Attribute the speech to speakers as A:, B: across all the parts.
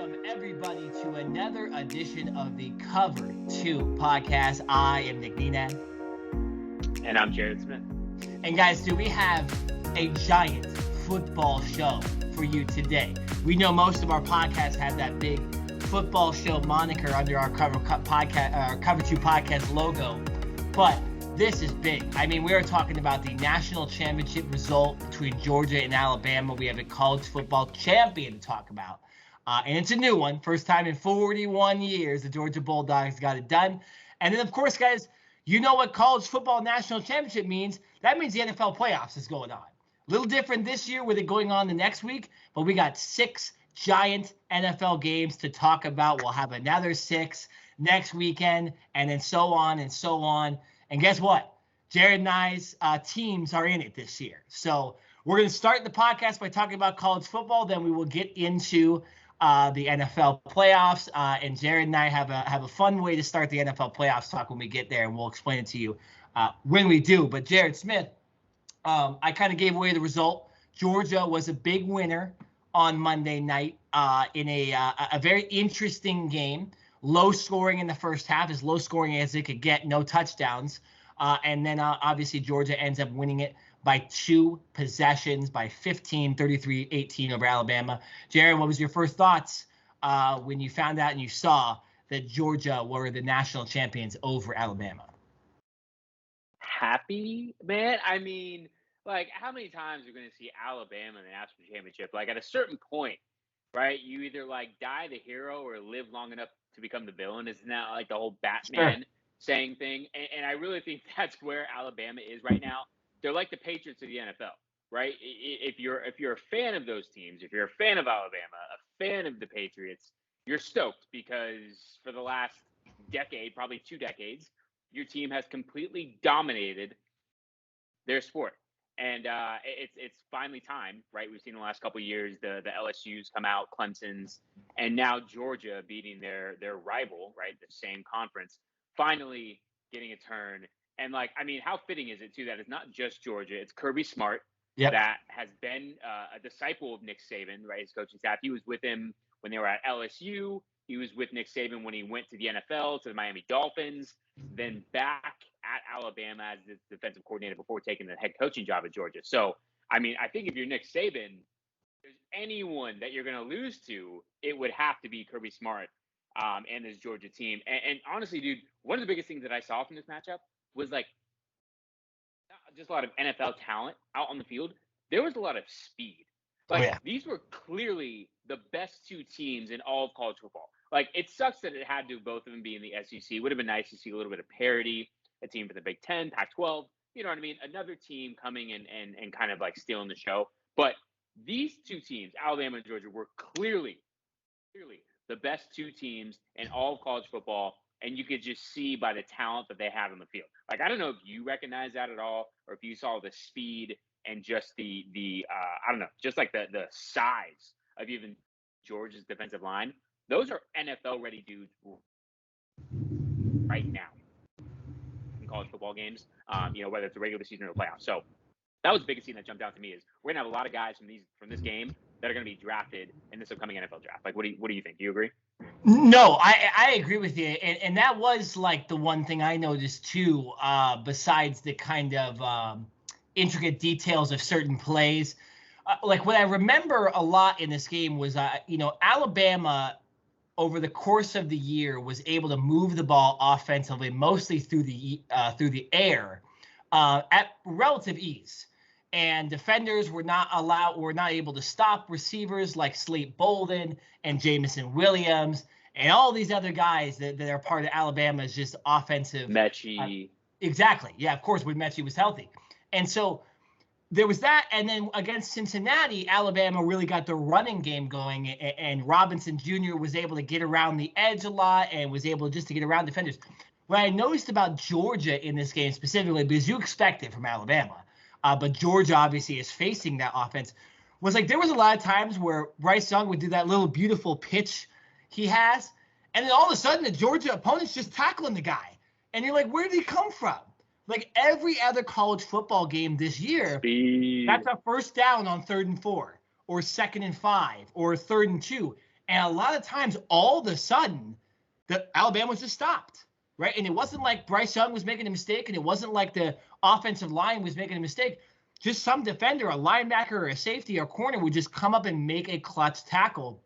A: Welcome, everybody, to another edition of the Cover 2 podcast. I am Nenad.
B: And I'm Jared Smith.
A: And guys, do we have a giant football show for you today? We know most of our podcasts have that big football show moniker under our Cover 2 podcast logo, but this is big. I mean, we are talking about the national championship result between Georgia and Alabama. We have a college football champion to talk about. And it's a new one. First time in 41 years, the Georgia Bulldogs got it done. And then, of course, guys, you know what college football national championship means. That means the NFL playoffs is going on. A little different this year with it going on the next week, but we got 6 giant NFL games to talk about. We'll have another 6 next weekend, and then so on and so on. And guess what? Jared and I's teams are in it this year. So we're going to start the podcast by talking about college football. Then we will get into the NFL playoffs. And Jared and I have a fun way to start the NFL playoffs talk when we get there, and we'll explain it to you when we do. But Jared Smith, I kind of gave away the result. Georgia was a big winner on Monday night in a very interesting game. Low scoring in the first half, as low scoring as it could get, no touchdowns. And then obviously Georgia ends up winning it by 2 possessions, by 15, 33-18 over Alabama. Jared, what was your first thoughts when you found out and you saw that Georgia were the national champions over Alabama?
B: Happy, man. I mean, like, how many times are we going to see Alabama in the national championship? Like, at a certain point, right, you either, like, die the hero or live long enough to become the villain. Isn't that, like, the whole Batman saying thing? And I really think that's where Alabama is right now. They're like the Patriots of the NFL, right? If you're a fan of those teams, if you're a fan of Alabama, a fan of the Patriots, you're stoked because for the last decade, probably 2 decades, your team has completely dominated their sport. And it's finally time, right? We've seen in the last couple of years the LSU's come out, Clemson's, and now Georgia beating their rival, right? The same conference, finally getting a turn. And, like, I mean, how fitting is it, too, that it's not just Georgia. It's Kirby Smart that has been a disciple of Nick Saban, right, his coaching staff. He was with him when they were at LSU. He was with Nick Saban when he went to the NFL, to the Miami Dolphins, then back at Alabama as the defensive coordinator before taking the head coaching job at Georgia. So, I mean, I think if you're Nick Saban, if there's anyone that you're going to lose to, it would have to be Kirby Smart and this Georgia team. And honestly, dude, one of the biggest things that I saw from this matchup was, like, not just a lot of NFL talent out on the field. There was a lot of speed. Like, these were clearly the best 2 teams in all of college football. Like, it sucks that it had to both of them be in the SEC. It would have been nice to see a little bit of parity, a team from the Big Ten, Pac-12, you know what I mean? Another team coming and kind of, like, stealing the show. But these 2 teams, Alabama and Georgia, were clearly the best 2 teams in all of college football. And you could just see by the talent that they had on the field. Like, I don't know if you recognize that at all, or if you saw the speed and just the I don't know, just like the size of even Georgia's defensive line. Those are NFL-ready dudes right now in college football games, whether it's a regular season or the playoffs. So that was the biggest thing that jumped out to me is we're going to have a lot of guys from this game that are going to be drafted in this upcoming NFL draft. Like, what do you think? Do you agree?
A: No, I agree with you. And that was, like, the one thing I noticed, too, besides the kind of intricate details of certain plays. Like, what I remember a lot in this game was, Alabama, over the course of the year, was able to move the ball offensively, mostly through the air, at relative ease. And defenders were not able to stop receivers like Slate Bolden and Jamison Williams and all these other guys that are part of Alabama's just offensive.
B: Mechie.
A: Exactly. Yeah, of course, when Mechie was healthy. And so there was that. And then against Cincinnati, Alabama really got the running game going. And Robinson Jr. was able to get around the edge a lot and was able just to get around defenders. What I noticed about Georgia in this game specifically, because you expect it from Alabama, but Georgia obviously is facing that offense, was like there was a lot of times where Bryce Young would do that little beautiful pitch he has, and then all of a sudden the Georgia opponent's just tackling the guy. And you're like, where did he come from? Like every other college football game this year, that's a first down on 3rd and 4 or 2nd and 5 or 3rd and 2. And a lot of times, all of a sudden, Alabama was just stopped, right? And it wasn't like Bryce Young was making a mistake, and it wasn't like the offensive line was making a mistake. Just some defender, a linebacker, or a safety, or corner would just come up and make a clutch tackle.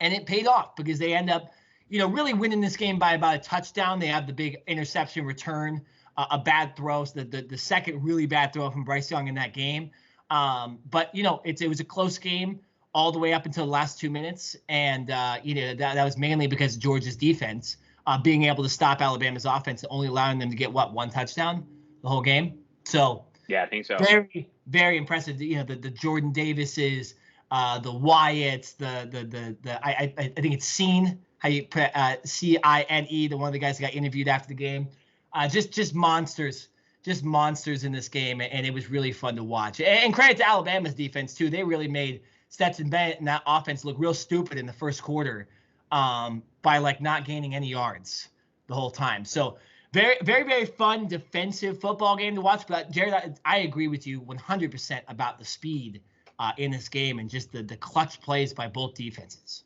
A: And it paid off because they end up, really winning this game by about a touchdown. They have the big interception return, a bad throw, so the second really bad throw from Bryce Young in that game. But it was a close game all the way up until the last 2 minutes, and that was mainly because of Georgia's defense being able to stop Alabama's offense, only allowing them to get one touchdown the whole game. So
B: yeah, I think so.
A: Very, very impressive. The Jordan Davises, the Wyatts, I think it's Cine, how you put Cine, the one of the guys that got interviewed after the game. Just monsters in this game, and it was really fun to watch. And credit to Alabama's defense too; they really made Stetson Bennett and that offense look real stupid in the first quarter by not gaining any yards the whole time. So very, very, very fun defensive football game to watch. But Jared, I agree with you 100% about the speed in this game and just the clutch plays by both defenses.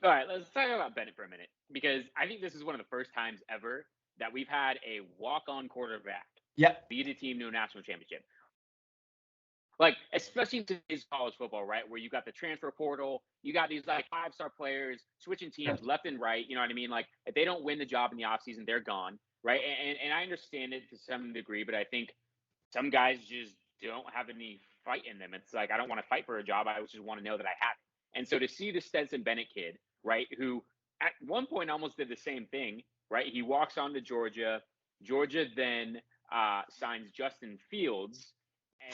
B: All right, let's talk about Bennett for a minute, because I think this is one of the first times ever that we've had a walk-on quarterback lead a team to a national championship. Especially in today's college football, right, where you got the transfer portal, you got these 5-star players switching teams left and right. You know what I mean? If they don't win the job in the offseason, they're gone, right? And I understand it to some degree, but I think some guys just don't have any fight in them. It's I don't want to fight for a job. I just want to know that I have it. And so to see the Stetson Bennett kid, right, who at one point almost did the same thing, right? He walks on to Georgia. Georgia then signs Justin Fields.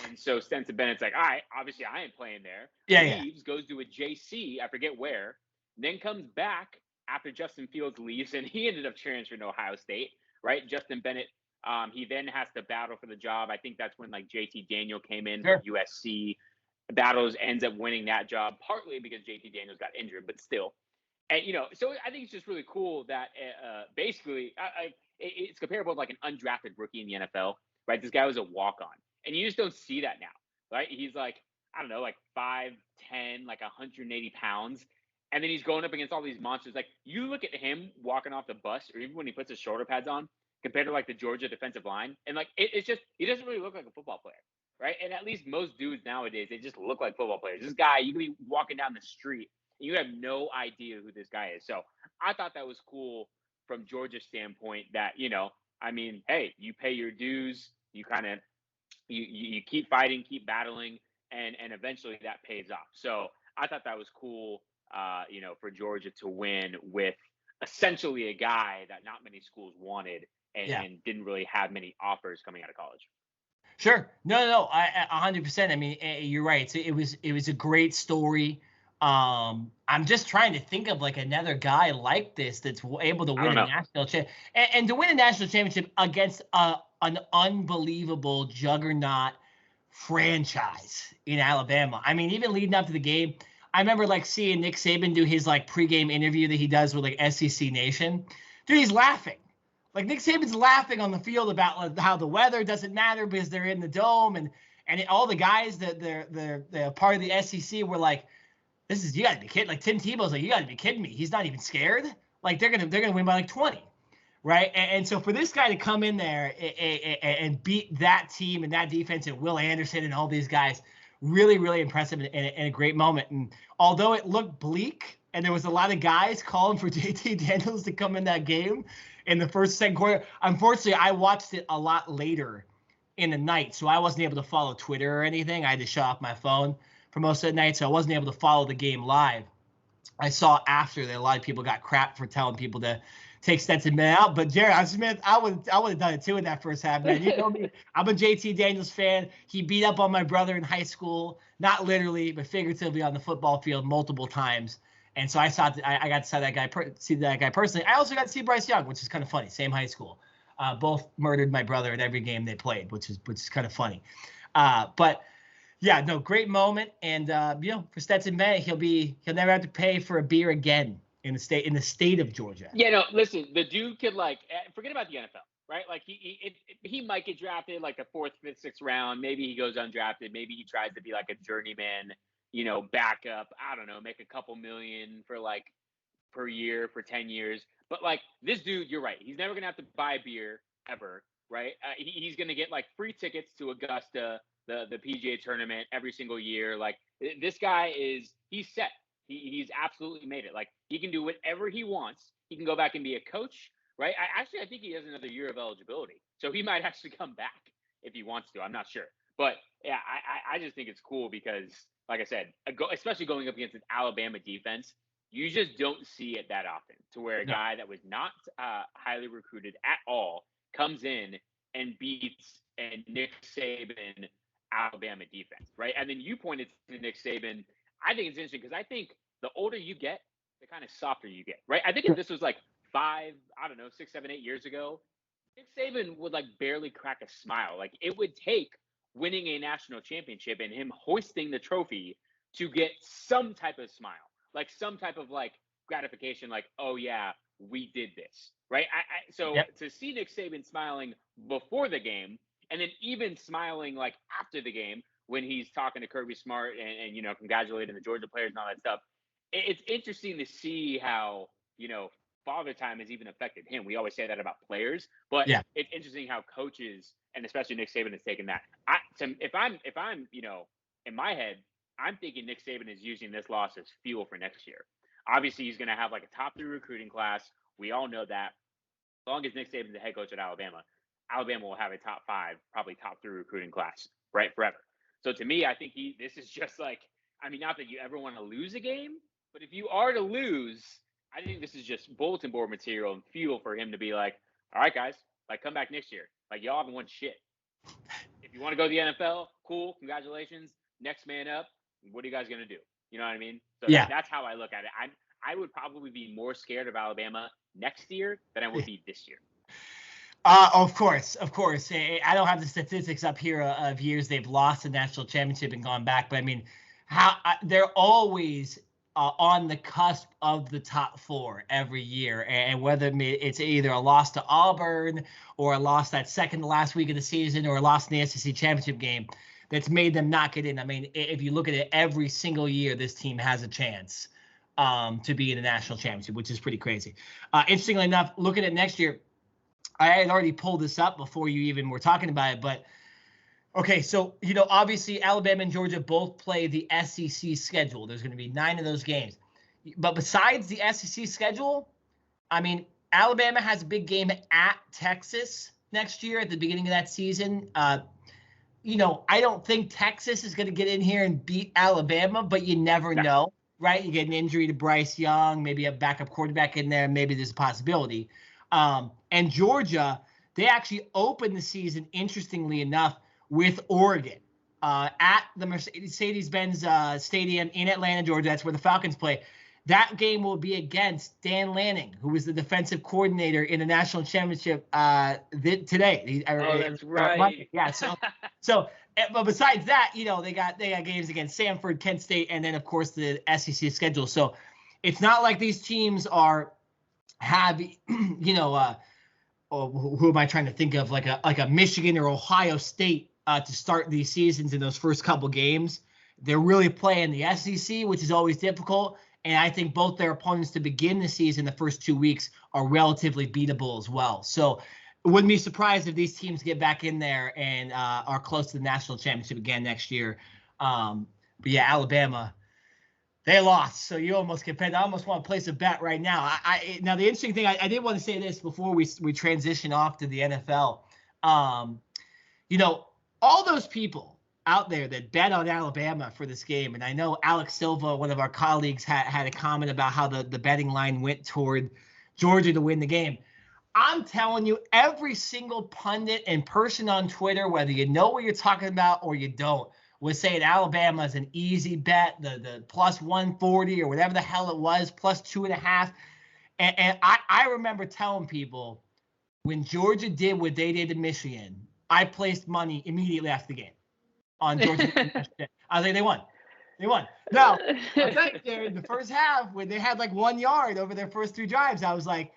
B: And so Stetson Bennett's all right, obviously I ain't playing there. Leaves, goes to a JC, I forget where, then comes back after Justin Fields leaves, and he ended up transferring to Ohio State, right? Justin Bennett, he then has to battle for the job. I think that's when JT Daniel came in from USC. Battles, ends up winning that job, partly because JT Daniels got injured, but still. And, so I think it's just really cool that basically it's comparable to an undrafted rookie in the NFL, right? This guy was a walk-on. And you just don't see that now, right? He's 5'10", 180 pounds. And then he's going up against all these monsters. You look at him walking off the bus, or even when he puts his shoulder pads on, compared to the Georgia defensive line. And it's just, he doesn't really look like a football player, right? And at least most dudes nowadays, they just look like football players. This guy, you can be walking down the street and you have no idea who this guy is. So I thought that was cool from Georgia's standpoint that, hey, you pay your dues, you kind of, you keep fighting, keep battling, and eventually that pays off. So I thought that was cool, for Georgia to win with essentially a guy that not many schools wanted and didn't really have many offers coming out of college.
A: Sure. No, I 100%. I mean, you're right. It was a great story. I'm just trying to think of another guy like this that's able to win a national championship and to win a national championship against an unbelievable juggernaut franchise in Alabama. I mean, even leading up to the game, I remember seeing Nick Saban do his pregame interview that he does with SEC Nation. Dude, he's laughing. Nick Saban's laughing on the field about how the weather doesn't matter because they're in the dome, and all the guys that they're part of the SEC were you gotta be kidding. Tim Tebow's you gotta be kidding me. He's not even scared. They're gonna win by 20. Right. And so for this guy to come in there and beat that team and that defense and Will Anderson and all these guys, really, really impressive and a great moment. And although it looked bleak and there was a lot of guys calling for JT Daniels to come in that game in the second quarter, unfortunately, I watched it a lot later in the night. So I wasn't able to follow Twitter or anything. I had to shut off my phone for most of the night. So I wasn't able to follow the game live. I saw after that a lot of people got crap for telling people to take Stetson Bennett out. But Jared Smith, I would have done it too in that first half, man. You know me, I'm a JT Daniels fan. He beat up on my brother in high school, not literally, but figuratively on the football field multiple times. And so I got to see that guy personally. I also got to see Bryce Young, which is kind of funny. Same high school. Both murdered my brother in every game they played, which is kind of funny. But yeah, no, great moment. And for Stetson Bennett, he'll never have to pay for a beer again in the state of Georgia.
B: Yeah, no, listen, the dude could forget about the NFL, right? He might get drafted the 4th, 5th, 6th round. Maybe he goes undrafted. Maybe he tries to be a journeyman, backup. I don't know, make a couple million for like per year for 10 years. But like this dude, you're right. He's never gonna have to buy beer ever, right? He's gonna get like free tickets to Augusta, the PGA tournament every single year. Like this guy he's set. He's absolutely made it. Like he can do whatever he wants. He can go back and be a coach, right? I think he has another year of eligibility, so he might actually come back if he wants to. I'm not sure, but yeah, I just think it's cool because, like I said, especially going up against an Alabama defense, you just don't see it that often. To where a guy that was not highly recruited at all comes in and beats a Nick Saban Alabama defense, right? And then you pointed to Nick Saban. I think it's interesting because I think the older you get, the kind of softer you get, right? I think if this was like 6, 7, 8 years ago, Nick Saban would like barely crack a smile. Like it would take winning a national championship and him hoisting the trophy to get some type of smile, like some type of like gratification, like, oh yeah, we did this, right? So to see Nick Saban smiling before the game and then even smiling like after the game when he's talking to Kirby Smart and congratulating the Georgia players and all that stuff, it's interesting to see how, father time has even affected him. We always say that about players, but it's interesting how coaches and especially Nick Saban has taken that. If I'm in my head, I'm thinking Nick Saban is using this loss as fuel for next year. Obviously, he's going to have like a top 3 recruiting class. We all know that. As long as Nick Saban's the head coach at Alabama, Alabama will have a top 5, probably top 3 recruiting class, right, forever. So to me, I think this is just like, not that you ever want to lose a game, but if you are to lose, I think this is just bulletin board material and fuel for him to be like, all right, guys, like come back next year. Like y'all haven't won shit. If you want to go to the NFL, cool, congratulations. Next man up. What are you guys going to do? You know what I mean? So that's how I look at it. I would probably be more scared of Alabama next year than I would be this year.
A: Of course. I don't have the statistics up here of years they've lost the national championship and gone back, but they're always on the cusp of the top 4 every year, and whether it's either a loss to Auburn or a loss that second to last week of the season or a loss in the SEC championship game that's made them not get in. If you look at it every single year, this team has a chance to be in the national championship, which is pretty crazy. Interestingly enough, looking at next year, I had already pulled this up before you even were talking about it, but okay, so, obviously Alabama and Georgia both play the SEC schedule. There's going to be 9 of those games. But besides the SEC schedule, Alabama has a big game at Texas next year at the beginning of that season. I don't think Texas is going to get in here and beat Alabama, but you never know, right? You get an injury to Bryce Young, maybe a backup quarterback in there, maybe there's a possibility. And Georgia, they actually opened the season, interestingly enough, with Oregon at the Mercedes-Benz Stadium in Atlanta, Georgia. That's where the Falcons play. That game will be against Dan Lanning, who was the defensive coordinator in the national championship today.
B: That's right.
A: Monday. Yeah. So, but besides that, they got games against Samford, Kent State, and then of course the SEC schedule. So it's not like these teams have or who am I trying to think of, like a Michigan or Ohio State to start these seasons in those first couple games. They're really playing the SEC, which is always difficult. And I think both their opponents to begin the season, the first 2 weeks, are relatively beatable as well. So I wouldn't be surprised if these teams get back in there and are close to the national championship again next year. But yeah, Alabama, they lost. So you almost I almost want to place a bet right now. Now the interesting thing, I did want to say this before we transition off to the NFL. All those people out there that bet on Alabama for this game, and I know Alex Silva, one of our colleagues, had a comment about how the betting line went toward Georgia to win the game. I'm telling you, every single pundit and person on Twitter, whether you know what you're talking about or you don't, was saying Alabama is an easy bet, the plus 140 or whatever the hell it was, plus 2.5. And I remember telling people when Georgia did what they did to Michigan, I placed money immediately after the game on Georgia. I was like, they won. Now, in the first half, when they had like 1 yard over their first 3 drives, I was like,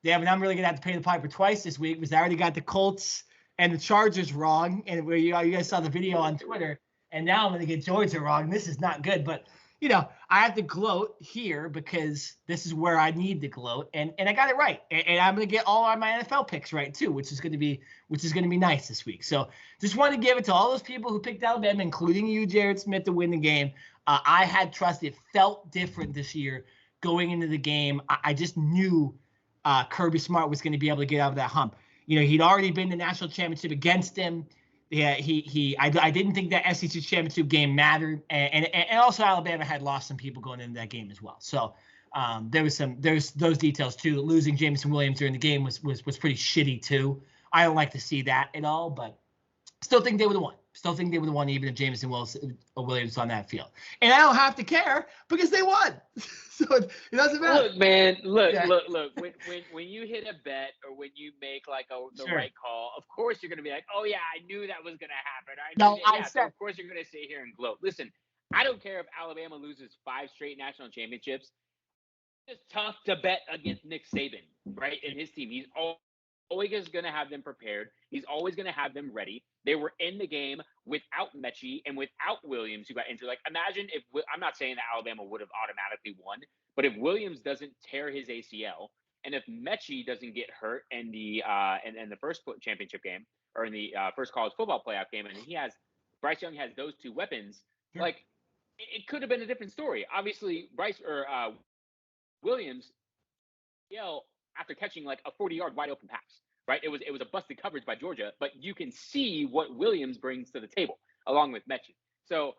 A: damn, I'm really going to have to pay the piper twice this week because I already got the Colts and the Chargers wrong. And where you guys saw the video on Twitter. and now I'm going to get Georgia wrong. This is not good, but I have to gloat here because this is where I need to gloat, and I got it right, and I'm going to get all of my NFL picks right too, which is going to be nice this week. So just want to give it to all those people who picked Alabama, including you, Jared Smith, to win the game. I had trust. It felt different this year going into the game. I just knew Kirby Smart was going to be able to get out of that hump. He'd already been the national championship against him. Yeah, I didn't think that SEC championship game mattered, and also Alabama had lost some people going into that game as well. So there's those details too. Losing Jameson Williams during the game was pretty shitty too. I don't like to see that at all, but still think they would have won. Still think they would have won even if Jameson Williams was on that field. And I don't have to care because they won. So it doesn't matter.
B: Look, man, look. When you hit a bet or when you make like the right call, of course you're going to be like, oh, yeah, I knew that was going to happen. So of course you're going to sit here and gloat. Listen, I don't care if Alabama loses 5 straight national championships. It's tough to bet against Nick Saban, right, and his team. He's always going to have them prepared. He's always going to have them ready. They were in the game without Mechie and without Williams, who got injured. Like, imagine if – I'm not saying that Alabama would have automatically won, but if Williams doesn't tear his ACL and if Mechie doesn't get hurt in the first championship game or in the first college football playoff game, and Bryce Young has those 2 weapons, like, it could have been a different story. Obviously, Williams after catching like a 40-yard wide open pass, right? It was a busted coverage by Georgia, but you can see what Williams brings to the table along with Mechie. So,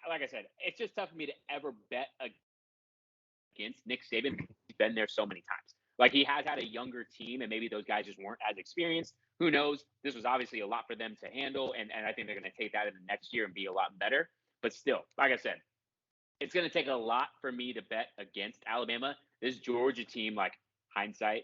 B: like I said, it's just tough for me to ever bet against Nick Saban. He's been there so many times. Like, he has had a younger team, and maybe those guys just weren't as experienced. Who knows? This was obviously a lot for them to handle, and I think they're going to take that in the next year and be a lot better. But still, like I said, it's going to take a lot for me to bet against Alabama. This Georgia team, like, hindsight,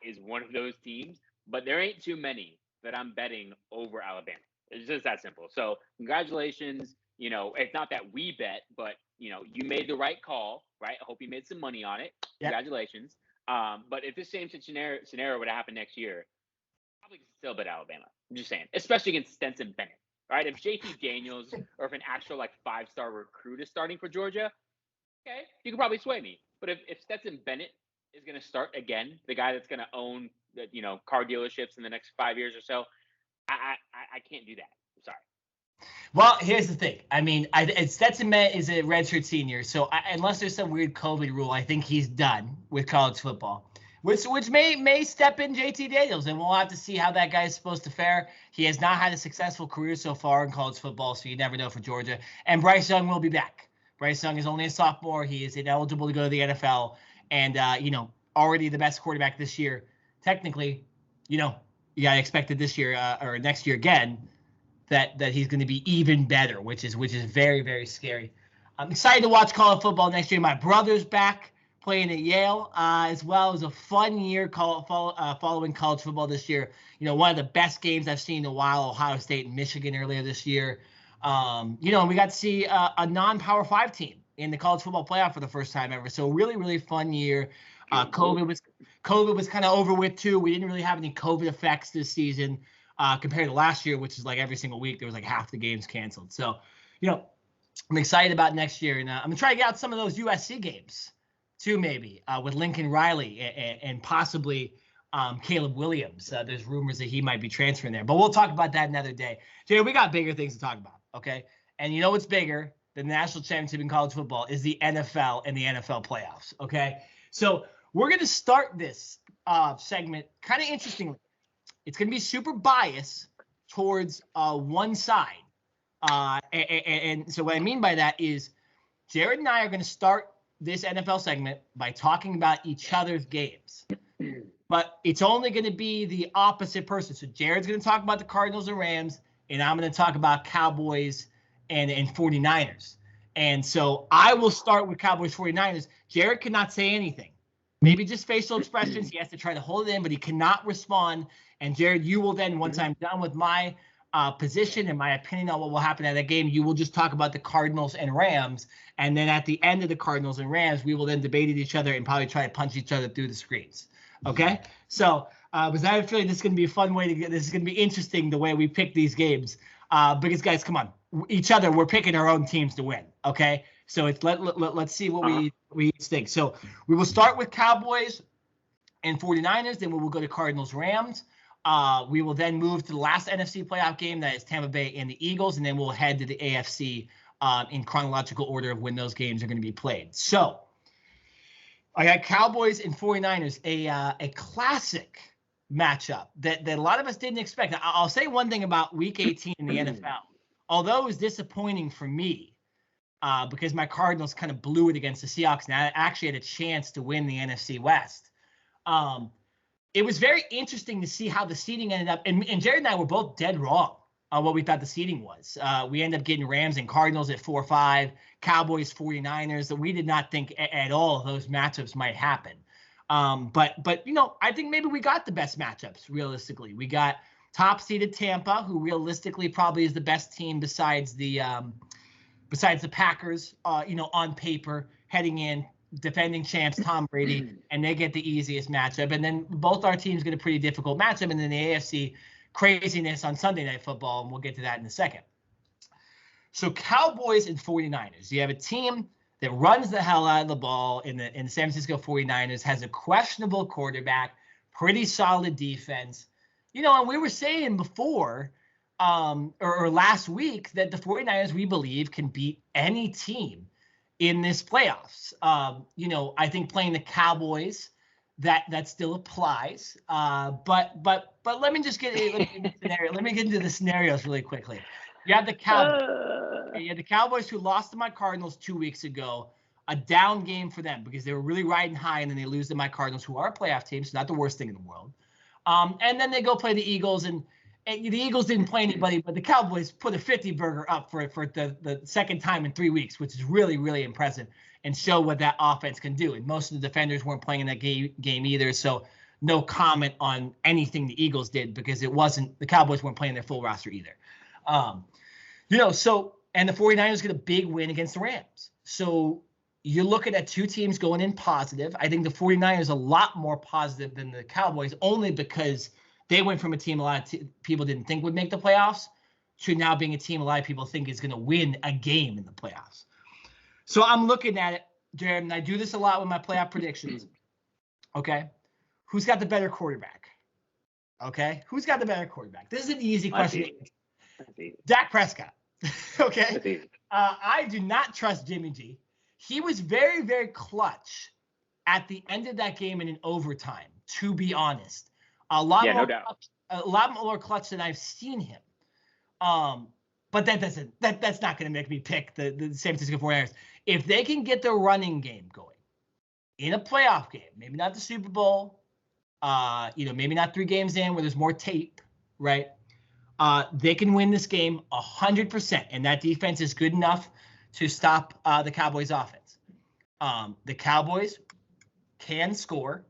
B: is one of those teams, but there ain't too many that I'm betting over Alabama. It's just that simple. So congratulations. It's not that we bet, but you made the right call, right? I hope you made some money on it. Yep. Congratulations. But if this same scenario would happen next year, I probably still bet Alabama. I'm just saying, especially against Stetson Bennett, right? If JT Daniels or if an actual like 5-star recruit is starting for Georgia, okay, you can probably sway me. But if Stetson Bennett is going to start again, the guy that's going to own the, car dealerships in the next 5 years or so, I can't do that. I'm sorry.
A: Well, here's the thing. I mean, Stetson Bennett is a redshirt senior, so unless there's some weird COVID rule, I think he's done with college football, which may step in JT Daniels, and we'll have to see how that guy is supposed to fare. He has not had a successful career so far in college football, so you never know for Georgia. And Bryce Young will be back. Bryce Young is only a sophomore. He is ineligible to go to the NFL. And, already the best quarterback this year. Technically, you got to expect it this year or next year again that he's going to be even better, which is very, very scary. I'm excited to watch college football next year. My brother's back playing at Yale as well. It was a fun year following college football this year. One of the best games I've seen in a while, Ohio State and Michigan earlier this year. And we got to see a non-Power 5 team in the college football playoff for the first time ever. So really, really fun year. COVID was kind of over with too. We didn't really have any COVID effects this season compared to last year, which is like every single week there was like half the games canceled. So, I'm excited about next year, and I'm gonna try to get out some of those USC games too, maybe with Lincoln Riley and possibly Caleb Williams. There's rumors that he might be transferring there, but we'll talk about that another day. Jay, we got bigger things to talk about, okay? And you know what's bigger? The national championship in college football is the NFL and the NFL playoffs, okay? So we're going to start this segment kind of interestingly. It's going to be super biased towards one side. And so what I mean by that is Jared and I are going to start this NFL segment by talking about each other's games. But it's only going to be the opposite person. So Jared's going to talk about the Cardinals and Rams, and I'm going to talk about Cowboys and 49ers. And so I will start with Cowboys 49ers. Jared cannot say anything. Maybe just facial expressions. He has to try to hold it in, but he cannot respond. And Jared, you will then, once I'm done with my position and my opinion on what will happen at that game, you will just talk about the Cardinals and Rams. And then at the end of the Cardinals and Rams, we will then debate each other and probably try to punch each other through the screens. Okay? So, because I have a feeling this is going to be a fun way to get – this is going to be interesting the way we pick these games. Because, guys, come on. each other, we're picking our own teams to win. Okay, so it's let's see what we each think. So we will start with Cowboys and 49ers, then we will go to Cardinals Rams. We will then move to the last NFC playoff game, that is Tampa Bay and the Eagles, and then we'll head to the AFC in chronological order of when those games are going to be played. So I got Cowboys and 49ers, a classic matchup that a lot of us didn't expect. I'll say one thing about Week 18 in the NFL. Although it was disappointing for me because my Cardinals kind of blew it against the Seahawks, and I actually had a chance to win the NFC West. It was very interesting to see how the seeding ended up. And Jared and I were both dead wrong on what we thought the seeding was. We ended up getting Rams and Cardinals at 4-5, Cowboys, 49ers. That we did not think at all those matchups might happen. But I think maybe we got the best matchups, realistically. We got top-seeded Tampa, who realistically probably is the best team besides the Packers, on paper, heading in, defending champs Tom Brady, and they get the easiest matchup. And then both our teams get a pretty difficult matchup. And then the AFC craziness on Sunday Night Football, and we'll get to that in a second. So Cowboys and 49ers. You have a team that runs the hell out of the ball in the San Francisco 49ers, has a questionable quarterback, pretty solid defense. And we were saying before or last week that the 49ers, we believe, can beat any team in this playoffs. I think playing the Cowboys, that still applies. But let me just get into the scenarios really quickly. You have the Cowboys who lost to my Cardinals 2 weeks ago, a down game for them because they were really riding high, and then they lose to my Cardinals, who are a playoff team, so not the worst thing in the world. And then they go play the Eagles, and the Eagles didn't play anybody, but the Cowboys put a 50-burger up for the second time in 3 weeks, which is really, really impressive, and show what that offense can do. And most of the defenders weren't playing in that game either, so no comment on anything the Eagles did because the Cowboys weren't playing their full roster either. And the 49ers get a big win against the Rams. So you're looking at two teams going in positive. I think the 49ers a lot more positive than the Cowboys, only because they went from a team a lot of people didn't think would make the playoffs to now being a team a lot of people think is going to win a game in the playoffs. So I'm looking at it, Jared, and I do this a lot with my playoff predictions. Okay. Who's got the better quarterback? Okay. Who's got the better quarterback? This is an easy question. Dak Prescott. Okay. I do not trust Jimmy G. He was very, very clutch at the end of that game and in overtime, to be honest. A lot more clutch than I've seen him. But that's not going to make me pick the San Francisco 49ers. If they can get the running game going in a playoff game, maybe not the Super Bowl, maybe not 3 games in where there's more tape, right? They can win this game 100%, and that defense is good enough to stop the Cowboys' offense. The Cowboys can score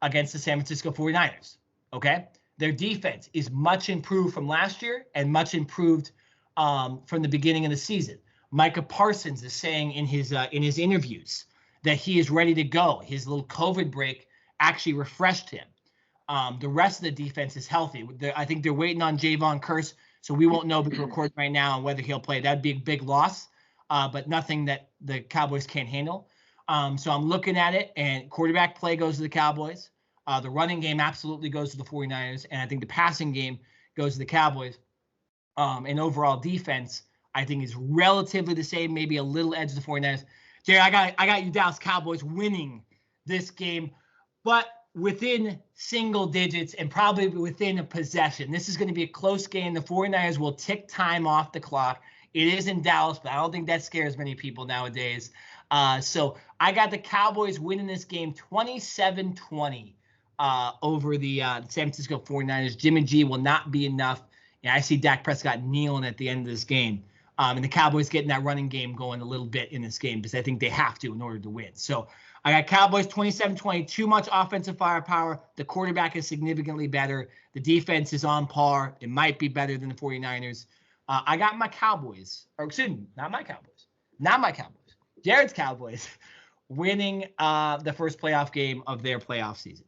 A: against the San Francisco 49ers, okay? Their defense is much improved from last year and much improved from the beginning of the season. Micah Parsons is saying in his interviews that he is ready to go. His little COVID break actually refreshed him. The rest of the defense is healthy. I think they're waiting on Javon Curse, so we won't know because we're recording right now on whether he'll play. That'd be a big loss, but nothing that the Cowboys can't handle. So I'm looking at it, and quarterback play goes to the Cowboys. The running game absolutely goes to the 49ers, and I think the passing game goes to the Cowboys. And overall defense, I think, is relatively the same, maybe a little edge to the 49ers. Jerry, I got you Dallas Cowboys winning this game, but within single digits and probably within a possession. This is going to be a close game. The 49ers will tick time off the clock. It is in Dallas, but I don't think that scares many people nowadays. So I got the Cowboys winning this game 27-20 over the San Francisco 49ers. Jimmy G will not be enough. And I see Dak Prescott kneeling at the end of this game. And the Cowboys getting that running game going a little bit in this game because I think they have to in order to win. So I got Cowboys 27-20, too much offensive firepower. The quarterback is significantly better. The defense is on par. It might be better than the 49ers. I got my Cowboys, or excuse me, not my Cowboys, Jared's Cowboys winning the first playoff game of their playoff season.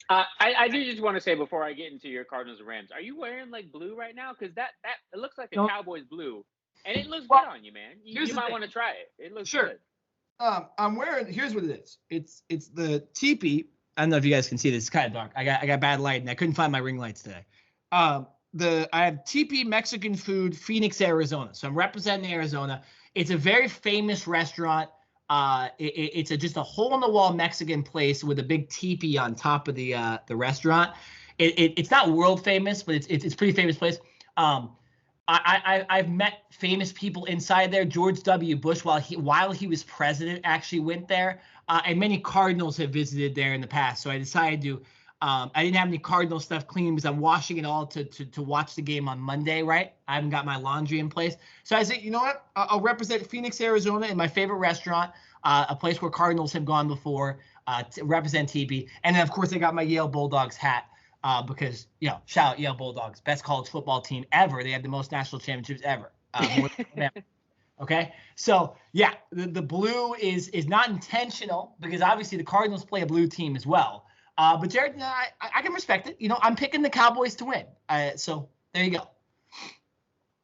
B: I do just want to say before I get into your Cardinals and Rams, are you wearing like blue right now? Because that it looks like a
A: No.
B: Cowboys blue, and it looks
A: Well,
B: good on you, man.
A: here's
B: You
A: the
B: might
A: thing.
B: want to try it. It looks
A: Sure.
B: good.
A: I'm wearing. Here's what it is. It's the teepee. I don't know if you guys can see this. It's kind of dark. I got bad light and I couldn't find my ring lights today. I have teepee Mexican food, Phoenix, Arizona. So I'm representing Arizona. It's a very famous restaurant. It's just a hole in the wall Mexican place with a big teepee on top of the restaurant. It's not world famous, but it's pretty famous place. I've met famous people inside there. George W. Bush, while he was president, actually went there, and many Cardinals have visited there in the past. So I decided to. I didn't have any Cardinal stuff clean because I'm washing it all to watch the game on Monday. Right, I haven't got my laundry in place. So I said, you know what? I'll represent Phoenix, Arizona, in my favorite restaurant, a place where Cardinals have gone before, to represent TB. And then of course I got my Yale Bulldogs hat. Because, shout out Yale Bulldogs, best college football team ever. They have the most national championships ever. Okay, so yeah, the blue is not intentional because obviously the Cardinals play a blue team as well. But Jared, I can respect it. I'm picking the Cowboys to win. So there you go.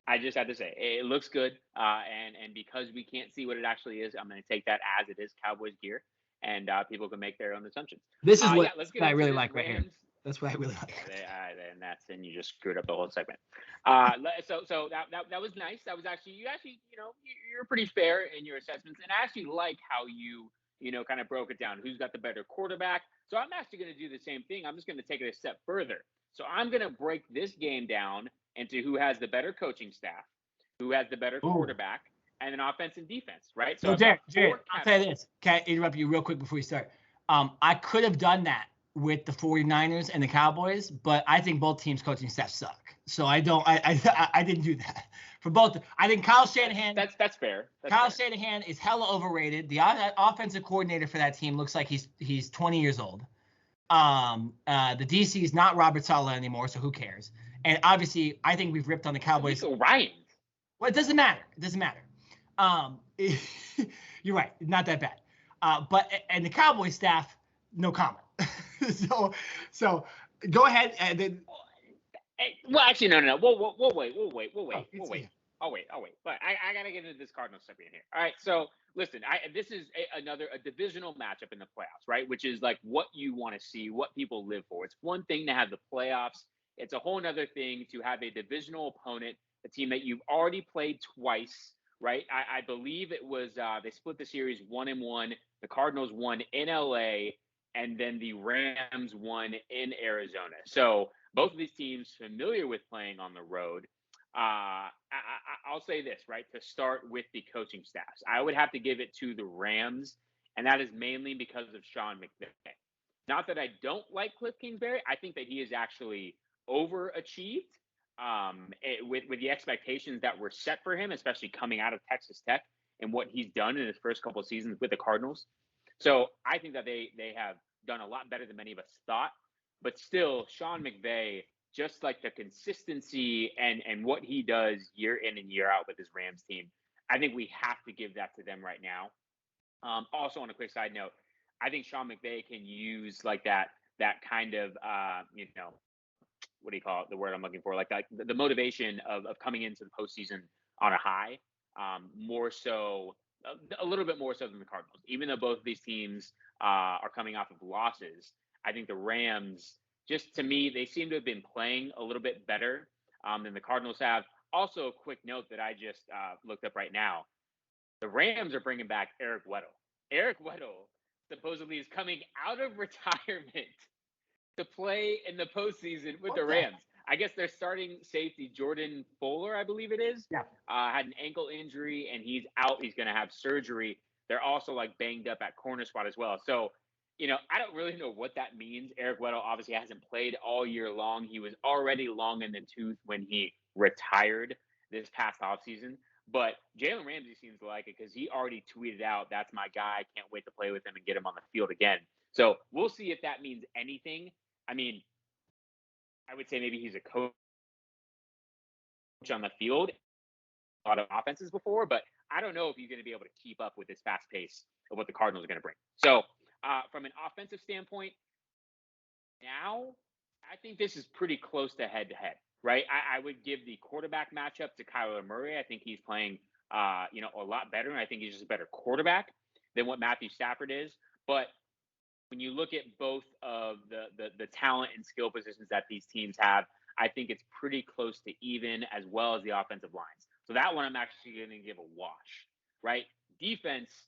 B: I just had to say it looks good, and because we can't see what it actually is, I'm going to take that as it is Cowboys gear, and people can make their own assumptions.
A: This is what
B: let's get
A: I
B: into
A: really
B: this
A: like right
B: Rams.
A: here. That's what I really like.
B: And you just screwed up the whole segment. So that was nice. That was actually you're pretty fair in your assessments, and I actually like how you kind of broke it down. Who's got the better quarterback? So I'm actually going to do the same thing. I'm just going to take it a step further. So I'm going to break this game down into who has the better coaching staff, who has the better quarterback, and then offense and defense. Right.
A: So Jared, I'll tell you this. Can I interrupt you real quick before you start? I could have done that with the 49ers and the Cowboys, but I think both teams' coaching staff suck. So I didn't do that for both. I think Kyle Shanahan.
B: That's fair.
A: Kyle Shanahan is hella overrated. The offensive coordinator for that team looks like he's 20 years old. The DC is not Robert Saleh anymore, so who cares? And obviously, I think we've ripped on the Cowboys.
B: Ryan.
A: Well, it doesn't matter. It doesn't matter. You're right. Not that bad. But the Cowboys staff, no comment. so go ahead and then.
B: Well, actually, no. We'll wait. I'll wait. But I gotta get into this Cardinals stuff in here. All right. So listen, this is a divisional matchup in the playoffs, right? Which is like what you want to see, what people live for. It's one thing to have the playoffs. It's a whole other thing to have a divisional opponent, a team that you've already played twice, right? I believe it was they split the series 1-1. The Cardinals won in LA, and then the Rams won in Arizona. So both of these teams familiar with playing on the road. I'll say this, right, to start with the coaching staffs. I would have to give it to the Rams, and that is mainly because of Sean McVay. Not that I don't like Cliff Kingsbury. I think that he is actually overachieved with the expectations that were set for him, especially coming out of Texas Tech and what he's done in his first couple of seasons with the Cardinals. So I think that they have done a lot better than many of us thought. But still, Sean McVay, just like the consistency and what he does year in and year out with his Rams team, I think we have to give that to them right now. Also, on a quick side note, I think Sean McVay can use like that kind of, what do you call it? The word I'm looking for, like the motivation of coming into the postseason on a high, more so, a little bit more so than the Cardinals. Even though both of these teams are coming off of losses, I think the Rams, just to me, they seem to have been playing a little bit better than the Cardinals have. Also, a quick note that I just looked up right now. The Rams are bringing back Eric Weddle. Eric Weddle supposedly is coming out of retirement to play in the postseason with the Rams. I guess their starting safety, Jordan Fuller, I believe it is, had an ankle injury, and he's out. He's going to have surgery. They're also like banged up at corner spot as well. So, I don't really know what that means. Eric Weddle obviously hasn't played all year long. He was already long in the tooth when he retired this past offseason. But Jalen Ramsey seems to like it because he already tweeted out, "That's my guy. I can't wait to play with him and get him on the field again." So we'll see if that means anything. I mean, I would say maybe he's a coach on the field, a lot of offenses before, but I don't know if he's going to be able to keep up with this fast pace of what the Cardinals are going to bring. So from an offensive standpoint, Now, I think this is pretty close to head-to-head, right? I would give the quarterback matchup to Kyler Murray. I think he's playing, a lot better, and I think he's just a better quarterback than what Matthew Stafford is. But when you look at both of the talent and skill positions that these teams have, I think it's pretty close to even, as well as the offensive lines. So that one I'm actually going to give a wash, right? Defense,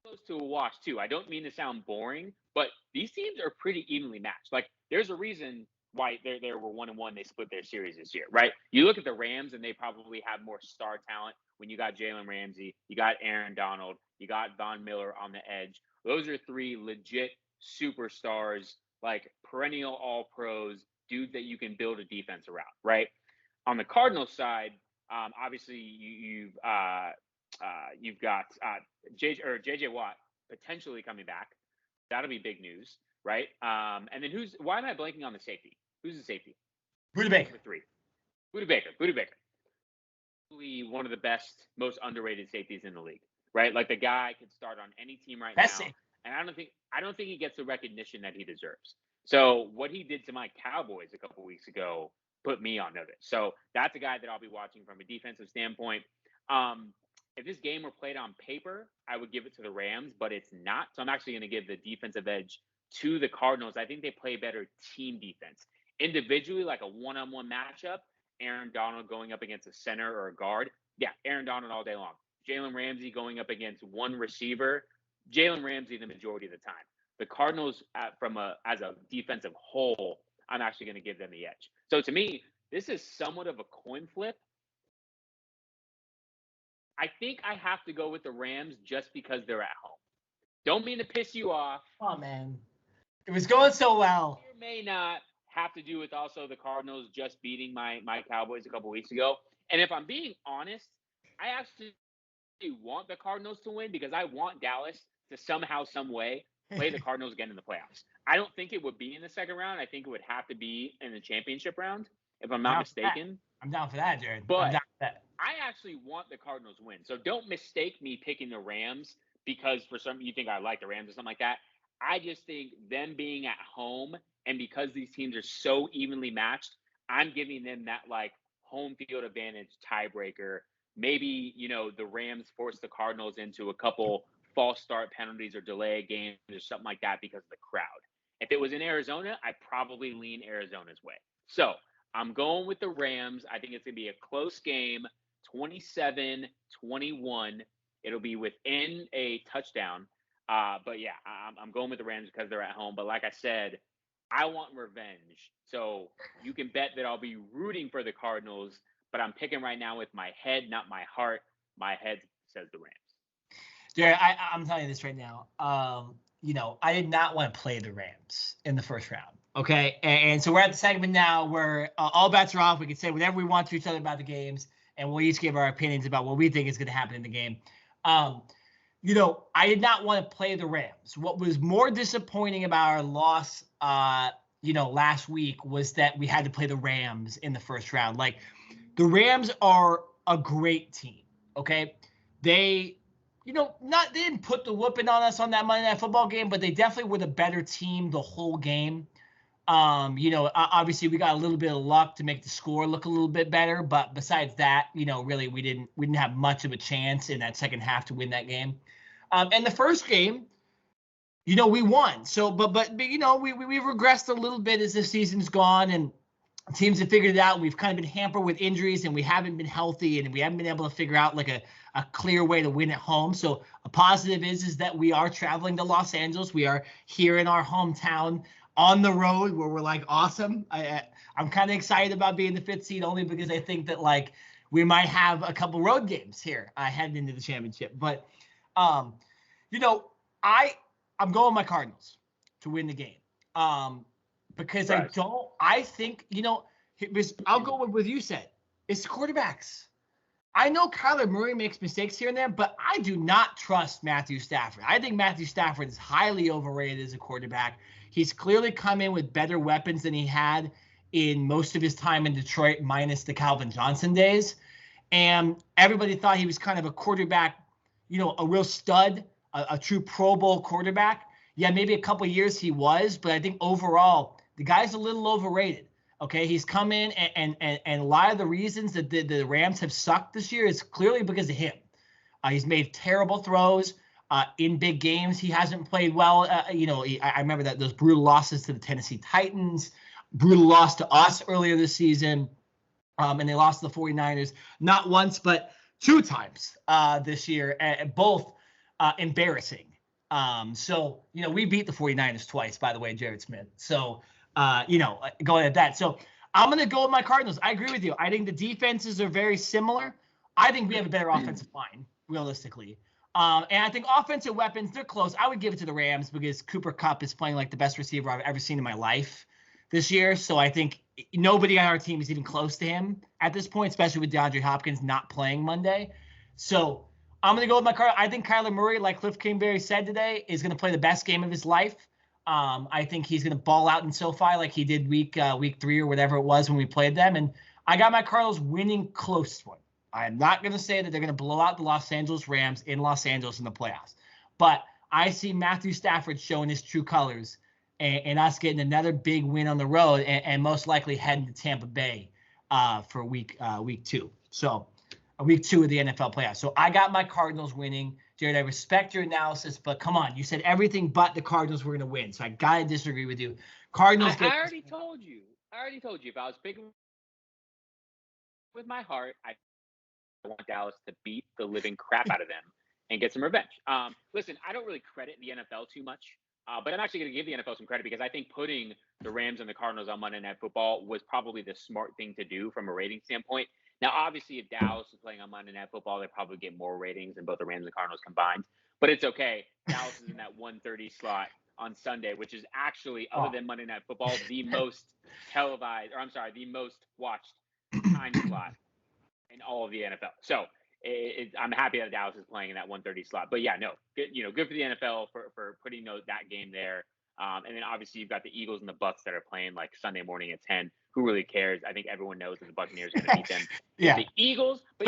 B: close to a wash too. I don't mean to sound boring, but these teams are pretty evenly matched. Like, there's a reason why they were 1-1. They split their series this year, right? You look at the Rams, and they probably have more star talent. When you got Jalen Ramsey, you got Aaron Donald, you got Von Miller on the edge. Those are three legit superstars, like perennial All Pros, dudes that you can build a defense around, right? On the Cardinals side, obviously you've got JJ Watt potentially coming back. That'll be big news, right? And then why am I blanking on the safety? Who's the safety?
A: Budda Baker.
B: Number 3. Budda Baker. Probably one of the best, most underrated safeties in the league, right? Like, the guy could start on any team right now. And I don't think he gets the recognition that he deserves. So what he did to my Cowboys a couple weeks ago put me on notice. So that's a guy that I'll be watching from a defensive standpoint. If this game were played on paper, I would give it to the Rams, but it's not. So I'm actually going to give the defensive edge to the Cardinals. I think they play better team defense. Individually, like a one-on-one matchup, Aaron Donald going up against a center or a guard. Yeah, Aaron Donald all day long. Jalen Ramsey going up against one receiver. Jalen Ramsey the majority of the time. The Cardinals, as a defensive whole, I'm actually going to give them the edge. So to me, this is somewhat of a coin flip. I think I have to go with the Rams just because they're at home. Don't mean to piss you off.
A: Oh, man. It was going so well.
B: It may not have to do with also the Cardinals just beating my Cowboys a couple weeks ago. And if I'm being honest, I actually want the Cardinals to win because I want Dallas to somehow, some way play the Cardinals again in the playoffs. I don't think it would be in the second round. I think it would have to be in the championship round, if I'm not mistaken.
A: I'm down for that, Jared.
B: But
A: I'm down for that.
B: I actually want the Cardinals win. So don't mistake me picking the Rams because for some you think I like the Rams or something like that. I just think them being at home and because these teams are so evenly matched, I'm giving them that like home field advantage tiebreaker. Maybe, the Rams force the Cardinals into a couple false start penalties or delay games or something like that because of the crowd. If it was in Arizona, I'd probably lean Arizona's way. So I'm going with the Rams. I think it's going to be a close game, 27-21. It'll be within a touchdown. But yeah, I'm going with the Rams because they're at home. But like I said, I want revenge. So you can bet that I'll be rooting for the Cardinals, but I'm picking right now with my head, not my heart. My head says the Rams.
A: Jared, I'm telling you this right now. I did not want to play the Rams in the first round. Okay. And so we're at the segment now where all bets are off. We can say whatever we want to each other about the games, and we'll each give our opinions about what we think is going to happen in the game. I did not want to play the Rams. What was more disappointing about our loss, last week was that we had to play the Rams in the first round. Like, the Rams are a great team. Okay. They didn't put the whooping on us on that Monday Night Football game, but they definitely were the better team the whole game. Obviously we got a little bit of luck to make the score look a little bit better, but besides that, really we didn't have much of a chance in that second half to win that game. And the first game, we won. So, but we've regressed a little bit as the season's gone, and teams have figured it out. We've kind of been hampered with injuries, and we haven't been healthy, and we haven't been able to figure out like a clear way to win at home. So a positive is that we are traveling to Los Angeles. We are here in our hometown on the road where we're like awesome. I'm kind of excited about being the fifth seed only because I think that like we might have a couple road games here heading into the championship. But I'm going my Cardinals to win the game. Because right. I think I'll go with what you said. It's the quarterbacks. I know Kyler Murray makes mistakes here and there, but I do not trust Matthew Stafford. I think Matthew Stafford is highly overrated as a quarterback. He's clearly come in with better weapons than he had in most of his time in Detroit, minus the Calvin Johnson days. And everybody thought he was kind of a quarterback, a real stud, a true Pro Bowl quarterback. Yeah, maybe a couple years he was, but I think overall the guy's a little overrated. Okay, he's come in and a lot of the reasons that the Rams have sucked this year is clearly because of him. He's made terrible throws in big games. He hasn't played well. I remember that those brutal losses to the Tennessee Titans, brutal loss to us earlier this season, and they lost to the 49ers not once but 2 times this year, both embarrassing. We beat the 49ers twice, by the way, Jared Smith. So, going at that. So I'm going to go with my Cardinals. I agree with you. I think the defenses are very similar. I think we have a better offensive line, realistically. And I think offensive weapons, they're close. I would give it to the Rams because Cooper Kupp is playing like the best receiver I've ever seen in my life this year. So I think nobody on our team is even close to him at this point, especially with DeAndre Hopkins not playing Monday. So I'm going to go with my Cardinals. I think Kyler Murray, like Cliff Kingsbury said today, is going to play the best game of his life. I think he's going to ball out in SoFi like he did week 3 or whatever it was when we played them. And I got my Cardinals winning close one. I am not going to say that they're going to blow out the Los Angeles Rams in Los Angeles in the playoffs. But I see Matthew Stafford showing his true colors and us getting another big win on the road and most likely heading to Tampa Bay for week 2. So week 2 of the NFL playoffs. So I got my Cardinals winning. Jared, I respect your analysis, but come on. You said everything but the Cardinals were going to win. So I got to disagree with you. Cardinals
B: I already told you. If I was picking with my heart, I want Dallas to beat the living crap out of them and get some revenge. Listen, I don't really credit the NFL too much, but I'm actually going to give the NFL some credit because I think putting the Rams and the Cardinals on Monday Night Football was probably the smart thing to do from a rating standpoint. Now, obviously, if Dallas is playing on Monday Night Football, they probably get more ratings than both the Rams and the Cardinals combined. But it's okay. Dallas is in that 1:30 slot on Sunday, which is actually, other than Monday Night Football, the most the most watched time slot in all of the NFL. So I'm happy that Dallas is playing in that 1:30 slot. But yeah, no, good for the NFL for putting that game there. And then obviously you've got the Eagles and the Bucks that are playing like Sunday morning at 10. Who really cares? I think everyone knows that the Buccaneers are going to beat them.
A: Yeah.
B: The Eagles. But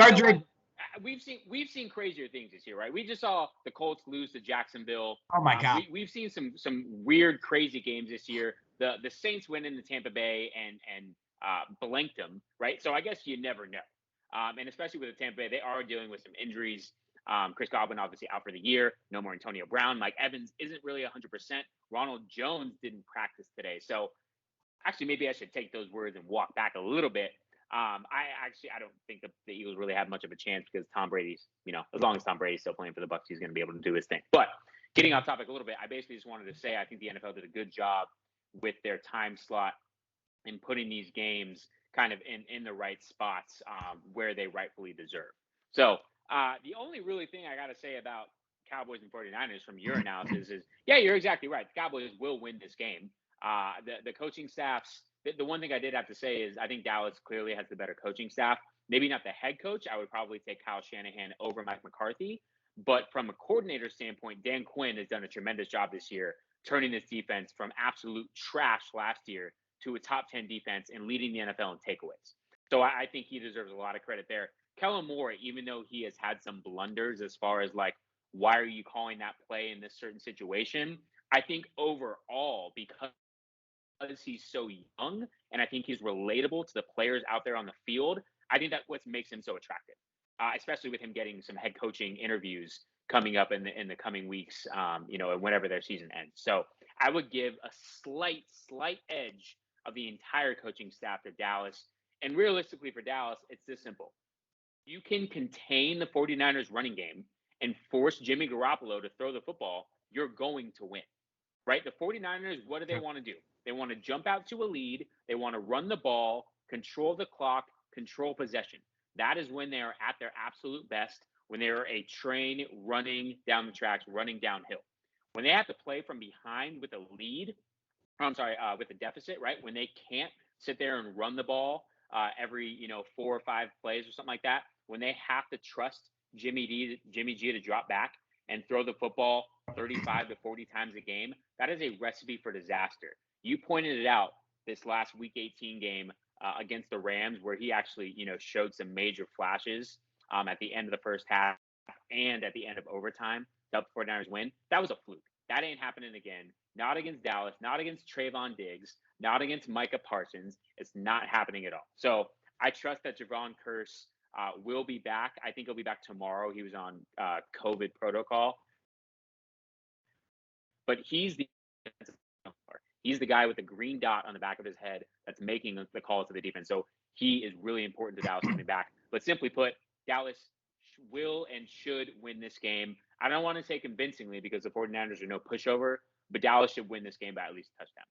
B: we've seen crazier things this year, right? We just saw the Colts lose to Jacksonville.
A: Oh my God.
B: We've seen some weird, crazy games this year. The Saints went into Tampa Bay and blanked them, right? So I guess you never know. And especially with the Tampa Bay, they are dealing with some injuries. Chris Godwin obviously out for the year. No more Antonio Brown. Mike Evans isn't really 100%. Ronald Jones didn't practice today. So actually, maybe I should take those words and walk back a little bit. I don't think the Eagles really have much of a chance because Tom Brady's, as long as Tom Brady's still playing for the Bucs, he's going to be able to do his thing. But getting off topic a little bit, I basically just wanted to say I think the NFL did a good job with their time slot in putting these games kind of in the right spots where they rightfully deserve. So the only really thing I got to say about Cowboys and 49ers from your analysis is, yeah, you're exactly right. The Cowboys will win this game. The coaching staffs, the one thing I did have to say is I think Dallas clearly has the better coaching staff. Maybe not the head coach. I would probably take Kyle Shanahan over Mike McCarthy. But from a coordinator standpoint, Dan Quinn has done a tremendous job this year, turning this defense from absolute trash last year to a top 10 defense and leading the NFL in takeaways. So I think he deserves a lot of credit there. Kellen Moore, even though he has had some blunders as far as like, why are you calling that play in this certain situation? I think overall, because he's so young and I think he's relatable to the players out there on the field, I think that's what makes him so attractive, especially with him getting some head coaching interviews coming up in the coming weeks, and whenever their season ends. So I would give a slight edge of the entire coaching staff to Dallas. And realistically for Dallas, it's this simple. You can contain the 49ers running game and force Jimmy Garoppolo to throw the football, you're going to win, right? The 49ers, what do they want to do? They want to jump out to a lead. They want to run the ball, control the clock, control possession. That is when they are at their absolute best, when they are a train running down the tracks, running downhill. When they have to play from behind with a lead, with a deficit, right? When they can't sit there and run the ball every 4 or 5 plays or something like that, when they have to trust Jimmy G to drop back and throw the football 35 to 40 times a game, that is a recipe for disaster. You pointed it out this last Week 18 game against the Rams, where he actually showed some major flashes at the end of the first half and at the end of overtime to help the 49ers win. That was a fluke. That ain't happening again. Not against Dallas, not against Trayvon Diggs, not against Micah Parsons. It's not happening at all. So I trust that Javon Curse will be back. I think he'll be back tomorrow. He was on COVID protocol. But he's the guy with the green dot on the back of his head that's making the calls to the defense. So he is really important to Dallas coming back. But simply put, Dallas will and should win this game. I don't want to say convincingly because the 49ers are no pushover, but Dallas should win this game by at least a touchdown.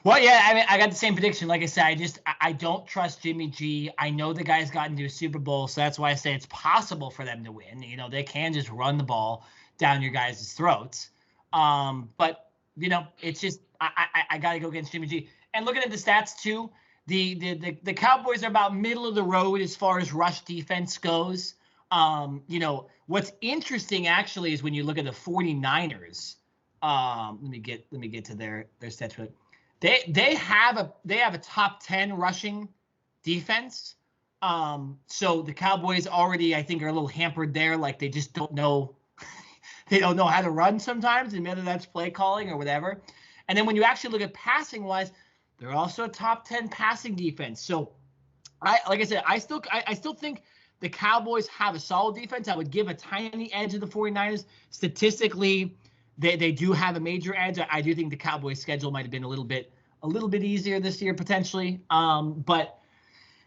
A: Well, yeah, I mean, I got the same prediction. Like I said, I don't trust Jimmy G. I know the guy's gotten to a Super Bowl, so that's why I say it's possible for them to win. You know, they can just run the ball down your guys' throats. But, you know, it's just I got to go against Jimmy G. And looking at the stats, too, the Cowboys are about middle of the road as far as rush defense goes. You know, what's interesting, actually, is when you look at the 49ers. Let me get to their stats. They have a top 10 rushing defense. So the Cowboys already, I think, are a little hampered there. Like they just don't know. They don't know how to run sometimes, and whether that's play calling or whatever. And then when you actually look at passing wise, they're also a top 10 passing defense. So like I said, I still think the Cowboys have a solid defense. I would give a tiny edge to the 49ers. Statistically, they do have a major edge. I do think the Cowboys' schedule might have been a little bit easier this year potentially. But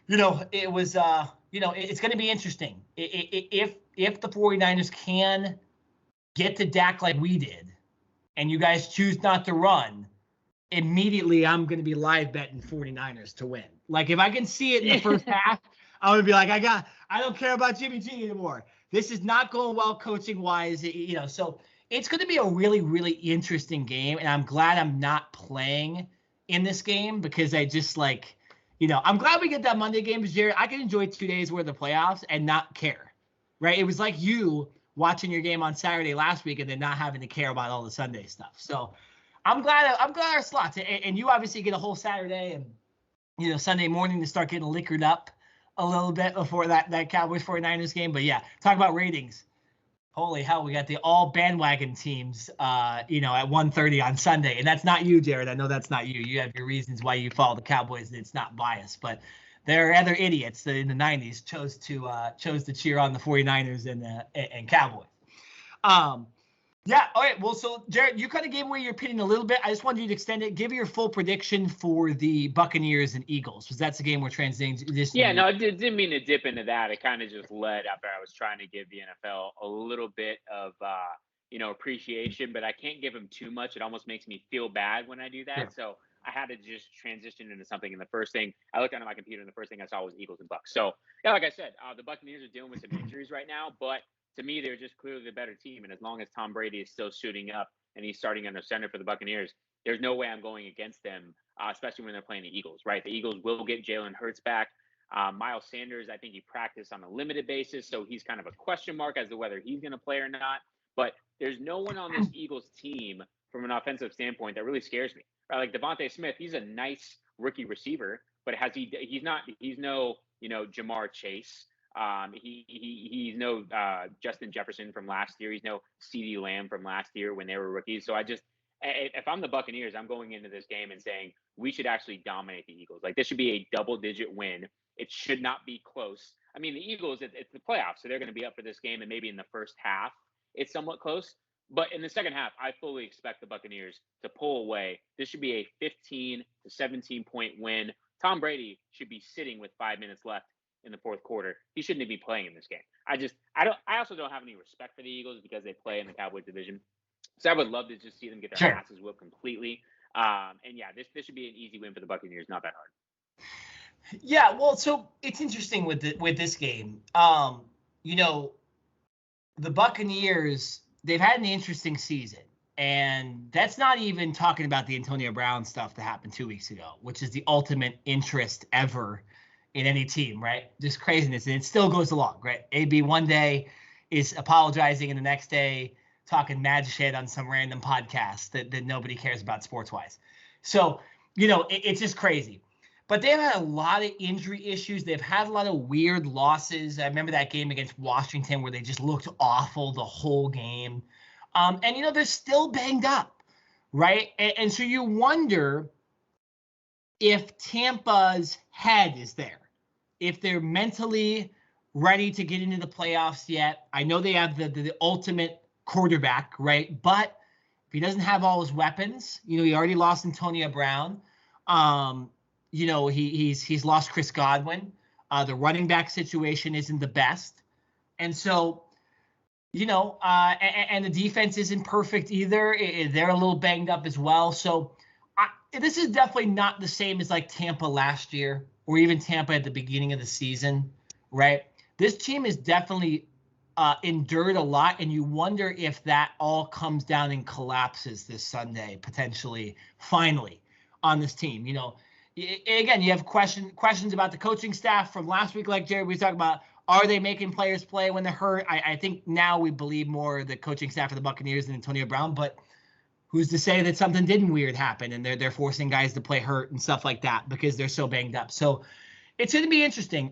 A: you know, it was you know, it's going to be interesting if the 49ers can get to Dak like we did, and you guys choose not to run. Immediately, I'm going to be live betting 49ers to win. Like if I can see it in the first half, I'm going to be like, I don't care about Jimmy G anymore. This is not going well coaching wise, you know. So it's going to be a really, really interesting game, and I'm glad I'm not playing in this game because I just like, you know, I'm glad we get that Monday game because Jared, I can enjoy 2 days worth of playoffs and not care, right? It was like you watching your game on Saturday last week and then not having to care about all the Sunday stuff. So I'm glad our slots, and you obviously get a whole Saturday and, you know, Sunday morning to start getting liquored up a little bit before that Cowboys 49ers game. But yeah, talk about ratings. Holy hell, we got the all bandwagon teams, you know, at 1:30 on Sunday. And that's not you, Jared. I know that's not you. You have your reasons why you follow the Cowboys, and it's not biased. But there are other idiots that in the 90s chose to cheer on the 49ers and Cowboys. Yeah, all right. Well, so, Jared, you kind of gave away your opinion a little bit. I just wanted you to extend it. Give your full prediction for the Buccaneers and Eagles, because that's the game we're transitioning this
B: year. Yeah, no, I didn't mean to dip into that. It kind of just led after I was trying to give the NFL a little bit of, you know, appreciation, but I can't give them too much. It almost makes me feel bad when I do that. Sure. So I had to just transition into something. And the first thing, I looked down at my computer, and the first thing I saw was Eagles and Bucs. So, yeah, like I said, the Buccaneers are dealing with some injuries right now, but to me, they're just clearly the better team. And as long as Tom Brady is still suiting up and he's starting under center for the Buccaneers, there's no way I'm going against them, especially when they're playing the Eagles, right? The Eagles will get Jalen Hurts back. Miles Sanders, I think he practiced on a limited basis, so he's kind of a question mark as to whether he's going to play or not. But there's no one on this Eagles team from an offensive standpoint that really scares me. Right? Like Devontae Smith, he's a nice rookie receiver, but he's no, you know, Jamar Chase. He's no Justin Jefferson from last year. He's no CeeDee Lamb from last year when they were rookies. So if I'm the Buccaneers, I'm going into this game and saying we should actually dominate the Eagles. Like this should be a double-digit win. It should not be close. I mean, the Eagles, it's the playoffs, so they're going to be up for this game, and maybe in the first half it's somewhat close. But in the second half, I fully expect the Buccaneers to pull away. This should be a 15 to 17 point win. Tom Brady should be sitting with 5 minutes left in the fourth quarter. He shouldn't be playing in this game. I also don't have any respect for the Eagles because they play in the Cowboys division. So I would love to just see them get their asses whipped completely. And yeah, this should be an easy win for the Buccaneers. Not that hard.
A: Yeah, well, so it's interesting with this game. You know, the Buccaneers, they've had an interesting season. And that's not even talking about the Antonio Brown stuff that happened 2 weeks ago, which is the ultimate interest ever in any team, right? Just craziness. And it still goes along, right? AB one day is apologizing and the next day talking mad shit on some random podcast that nobody cares about sports-wise. So, you know, it's just crazy. But they've had a lot of injury issues. They've had a lot of weird losses. I remember that game against Washington where they just looked awful the whole game. And they're still banged up, right? And so you wonder if Tampa's head is there, if they're mentally ready to get into the playoffs yet. I know they have the ultimate quarterback, right? But if he doesn't have all his weapons, he already lost Antonio Brown. He's lost Chris Godwin. The running back situation isn't the best. And so, and the defense isn't perfect either. They're a little banged up as well. So this is definitely not the same as like Tampa last year or even Tampa at the beginning of the season, right? This team is definitely endured a lot, and you wonder if that all comes down and collapses this Sunday, potentially, finally, on this team. Again, you have questions about the coaching staff from last week, like Jerry was talking about. Are they making players play when they're hurt? I think now we believe more the coaching staff of the Buccaneers than Antonio Brown, but who's to say that something didn't weird happen and they're forcing guys to play hurt and stuff like that because they're so banged up. So it's going to be interesting.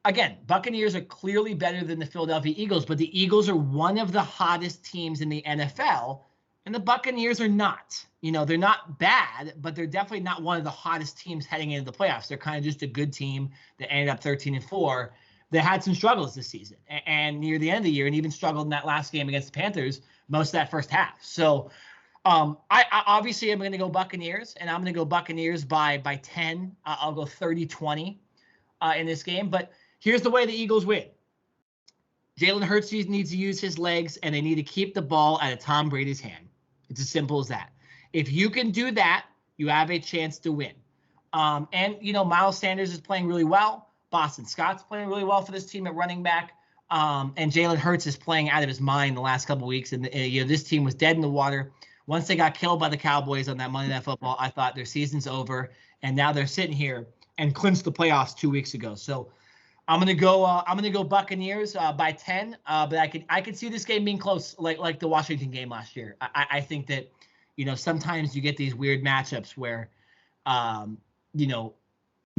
A: Again, Buccaneers are clearly better than the Philadelphia Eagles, but the Eagles are one of the hottest teams in the NFL, and the Buccaneers are not. They're not bad, but they're definitely not one of the hottest teams heading into the playoffs. They're kind of just a good team that ended up 13-4. They had some struggles this season, and near the end of the year, and even struggled in that last game against the Panthers most of that first half. So I obviously am going to go Buccaneers, and I'm going to go Buccaneers by 10. I'll go 30-20 in this game, but here's the way the Eagles win. Jalen Hurts needs to use his legs, and they need to keep the ball out of Tom Brady's hand. It's as simple as that. If you can do that, you have a chance to win. Miles Sanders is playing really well. Boston Scott's playing really well for this team at running back. And Jalen Hurts is playing out of his mind the last couple of weeks. And, this team was dead in the water. Once they got killed by the Cowboys on that Monday Night Football, I thought their season's over. And now they're sitting here and clinched the playoffs 2 weeks ago. So I'm gonna go Buccaneers by 10. But I could see this game being close, like the Washington game last year. I think that sometimes you get these weird matchups where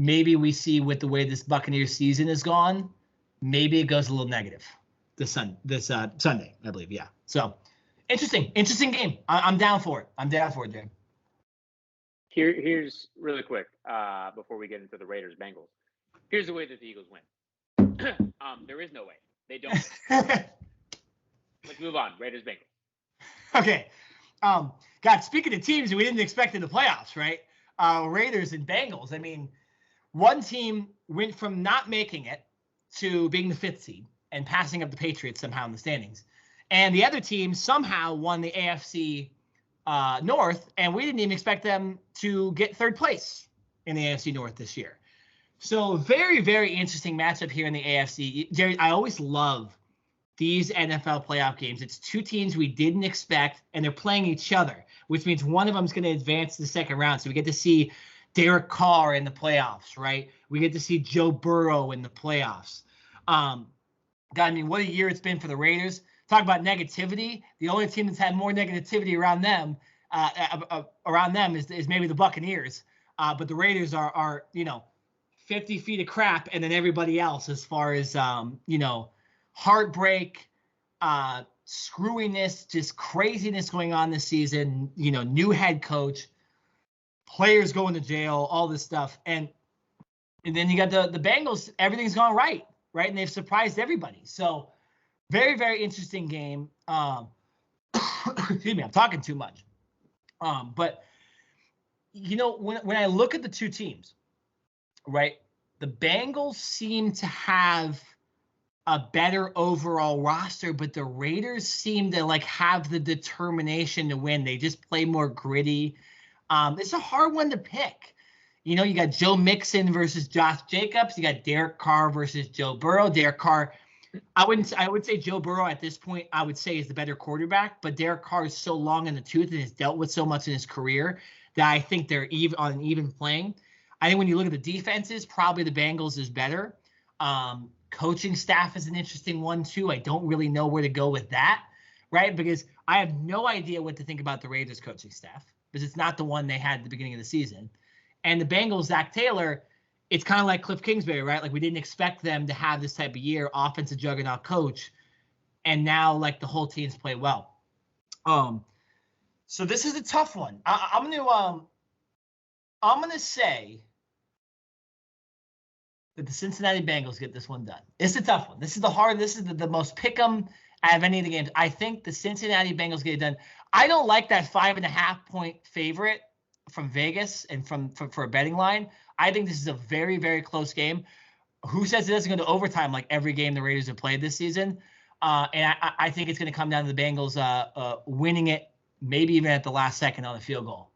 A: maybe we see with the way this Buccaneers season is gone, maybe it goes a little negative this Sunday, I believe. Yeah. So interesting game. I'm down for it. Jay.
B: Here's really quick before we get into the Raiders Bengals. Here's the way that the Eagles win. There is no way. They don't. Let's move on. Raiders Bengals.
A: Okay. God, speaking of teams we didn't expect in the playoffs, right? Raiders and Bengals. I mean, one team went from not making it to being the 5th seed and passing up the Patriots somehow in the standings. And the other team somehow won the AFC North, and we didn't even expect them to get 3rd place in the AFC North this year. So very, very interesting matchup here in the AFC. Jerry, I always love these NFL playoff games. It's two teams we didn't expect, and they're playing each other, which means one of them is going to advance to the second round. So we get to see Derek Carr in the playoffs, right? We get to see Joe Burrow in the playoffs. God, I mean, what a year it's been for the Raiders. Talk about negativity. The only team that's had more negativity around them is maybe the Buccaneers. But the Raiders are 50 feet of crap, and then everybody else as far as, heartbreak, screwiness, just craziness going on this season, new head coach, players going to jail, all this stuff. And then you got the Bengals, everything's gone right? And they've surprised everybody. So very, very interesting game. Excuse me, I'm talking too much. But, when I look at the two teams, right, the Bengals seem to have a better overall roster, but the Raiders seem to have the determination to win. They just play more gritty. It's a hard one to pick. You got Joe Mixon versus Josh Jacobs. You got Derek Carr versus Joe Burrow. Derek Carr, I would say Joe Burrow at this point, I would say is the better quarterback, but Derek Carr is so long in the tooth and has dealt with so much in his career that I think they're on an even playing. I think when you look at the defenses, probably the Bengals is better. Coaching staff is an interesting one too. I don't really know where to go with that, right? Because I have no idea what to think about the Raiders coaching staff because it's not the one they had at the beginning of the season. And the Bengals, Zach Taylor, it's kind of like Cliff Kingsbury, right? We didn't expect them to have this type of year, offensive juggernaut coach. and now like the whole team's played well. So this is a tough one. I'm gonna say that the Cincinnati Bengals get this one done. It's a tough one. This is the most pick 'em out of any of the games. I think the Cincinnati Bengals get it done. I don't like that 5.5 point favorite from Vegas and for a betting line. I think this is a very, very close game. Who says it doesn't go to overtime like every game the Raiders have played this season? And I think it's going to come down to the Bengals winning it, maybe even at the last second on a field goal.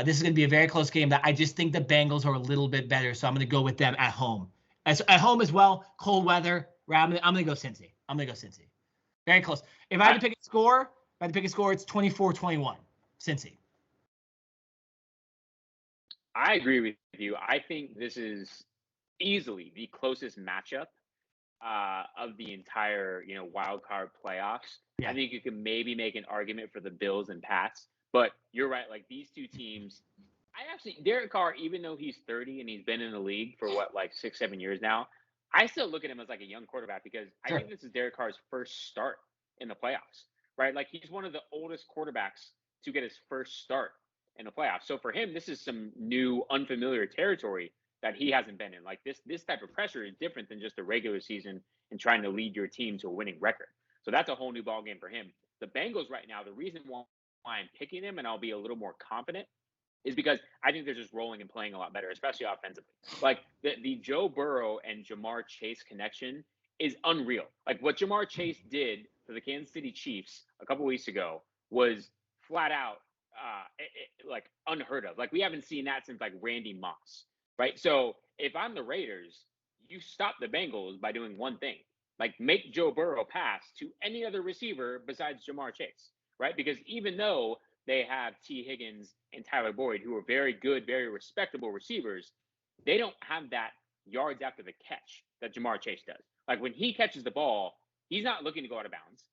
A: This is going to be a very close game. But I just think the Bengals are a little bit better, so I'm going to go with them at home. At home as well, cold weather. I'm going to go Cincy. Very close. If I had to pick a score, it's 24-21, Cincy.
B: I agree with you. I think this is easily the closest matchup of the entire, wild card playoffs. Yeah. I think you can maybe make an argument for the Bills and Pats, but you're right. Like these two teams, Derek Carr, even though he's 30 and he's been in the league for 6-7 years now, I still look at him as like a young quarterback because I think this is Derek Carr's first start in the playoffs, right? Like he's one of the oldest quarterbacks to get his first start in the playoffs. So for him, this is some new unfamiliar territory that he hasn't been in. Like this type of pressure is different than just a regular season and trying to lead your team to a winning record. So that's a whole new ballgame for him. The Bengals right now, the reason why I'm picking them and I'll be a little more confident is because I think they're just rolling and playing a lot better, especially offensively. Like the Joe Burrow and Jamar Chase connection is unreal. Like what Jamar Chase did to the Kansas City Chiefs a couple weeks ago was flat out like unheard of. Like we haven't seen that since like Randy Moss, right? So if I'm the Raiders, you stop the Bengals by doing one thing, like make Joe Burrow pass to any other receiver besides Jamar Chase, right? Because even though they have T. Higgins and Tyler Boyd, who are very good, very respectable receivers, they don't have that yards after the catch that Jamar Chase does. Like when he catches the ball, he's not looking to go out of bounds.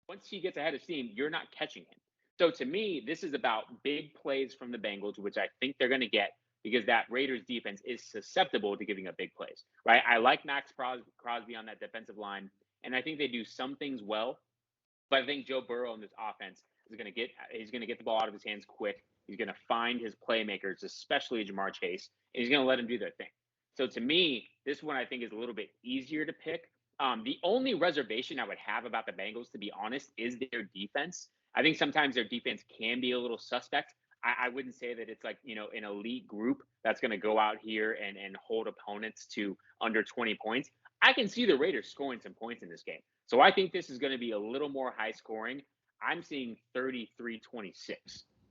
B: Once he gets ahead of steam, you're not catching him. So to me, this is about big plays from the Bengals, which I think they're going to get because that Raiders defense is susceptible to giving up big plays, right? I like Max Crosby on that defensive line, and I think they do some things well, but I think Joe Burrow in this offense he's going to get the ball out of his hands quick. He's going to find his playmakers, especially Jamar Chase, and he's going to let them do their thing. So to me, this one I think is a little bit easier to pick. The only reservation I would have about the Bengals, to be honest, is their defense. I think sometimes their defense can be a little suspect. I wouldn't say that it's like, an elite group that's going to go out here and hold opponents to under 20 points. I can see the Raiders scoring some points in this game. So I think this is going to be a little more high scoring. I'm seeing 33-26.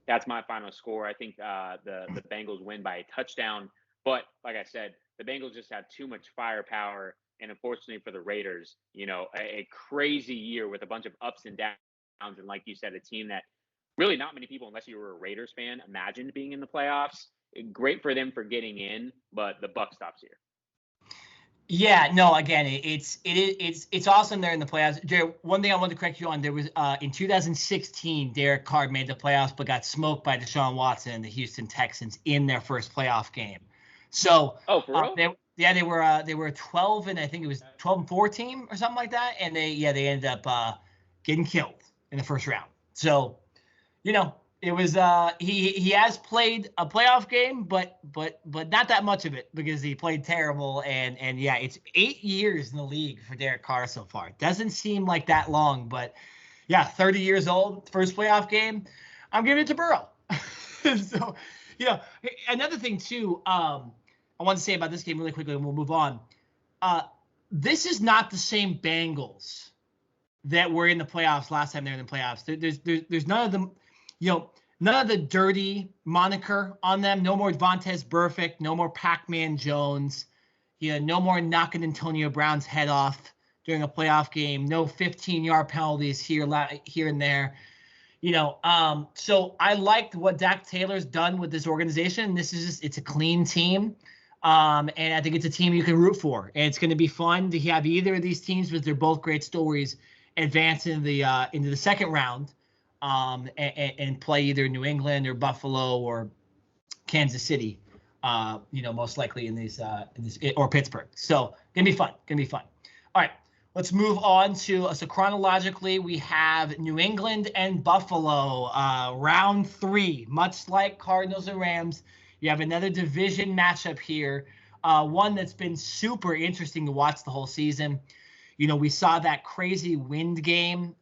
B: That's my final score. I think the Bengals win by a touchdown. But like I said, the Bengals just have too much firepower. And unfortunately for the Raiders, a crazy year with a bunch of ups and downs. And like you said, a team that really not many people, unless you were a Raiders fan, imagined being in the playoffs. Great for them for getting in, but the buck stops here.
A: Yeah, no, again, it's awesome they're in the playoffs. Jared, one thing I wanted to correct you on, there was in 2016, Derek Carr made the playoffs but got smoked by Deshaun Watson and the Houston Texans in their first playoff game. So
B: for real?
A: They were 12 and I think it was 12-4 team or something like that, and they ended up getting killed in the first round. So, it was he has played a playoff game, but not that much of it because he played terrible and yeah, it's 8 years in the league for Derek Carr so far. It doesn't seem like that long, but yeah, 30 years old, first playoff game. I'm giving it to Burrow. So, another thing too, I want to say about this game really quickly, and we'll move on. This is not the same Bengals that were in the playoffs last time they were in the playoffs. There's none of them. None of the dirty moniker on them. No more Vontaze Burfict. No more Pac-Man Jones. No more knocking Antonio Brown's head off during a playoff game. No 15-yard penalties here and there. So I liked what Dak Taylor's done with this organization. It's a clean team. And I think it's a team you can root for. And it's going to be fun to have either of these teams, because they're both great stories, advance into the second round. And play either New England or Buffalo or Kansas City, most likely in this or Pittsburgh. So gonna be fun. All right, Let's move on to, so chronologically, we have New England and Buffalo, round 3, much like Cardinals and Rams. You have another division matchup here, one that's been super interesting to watch the whole season. We saw that crazy wind game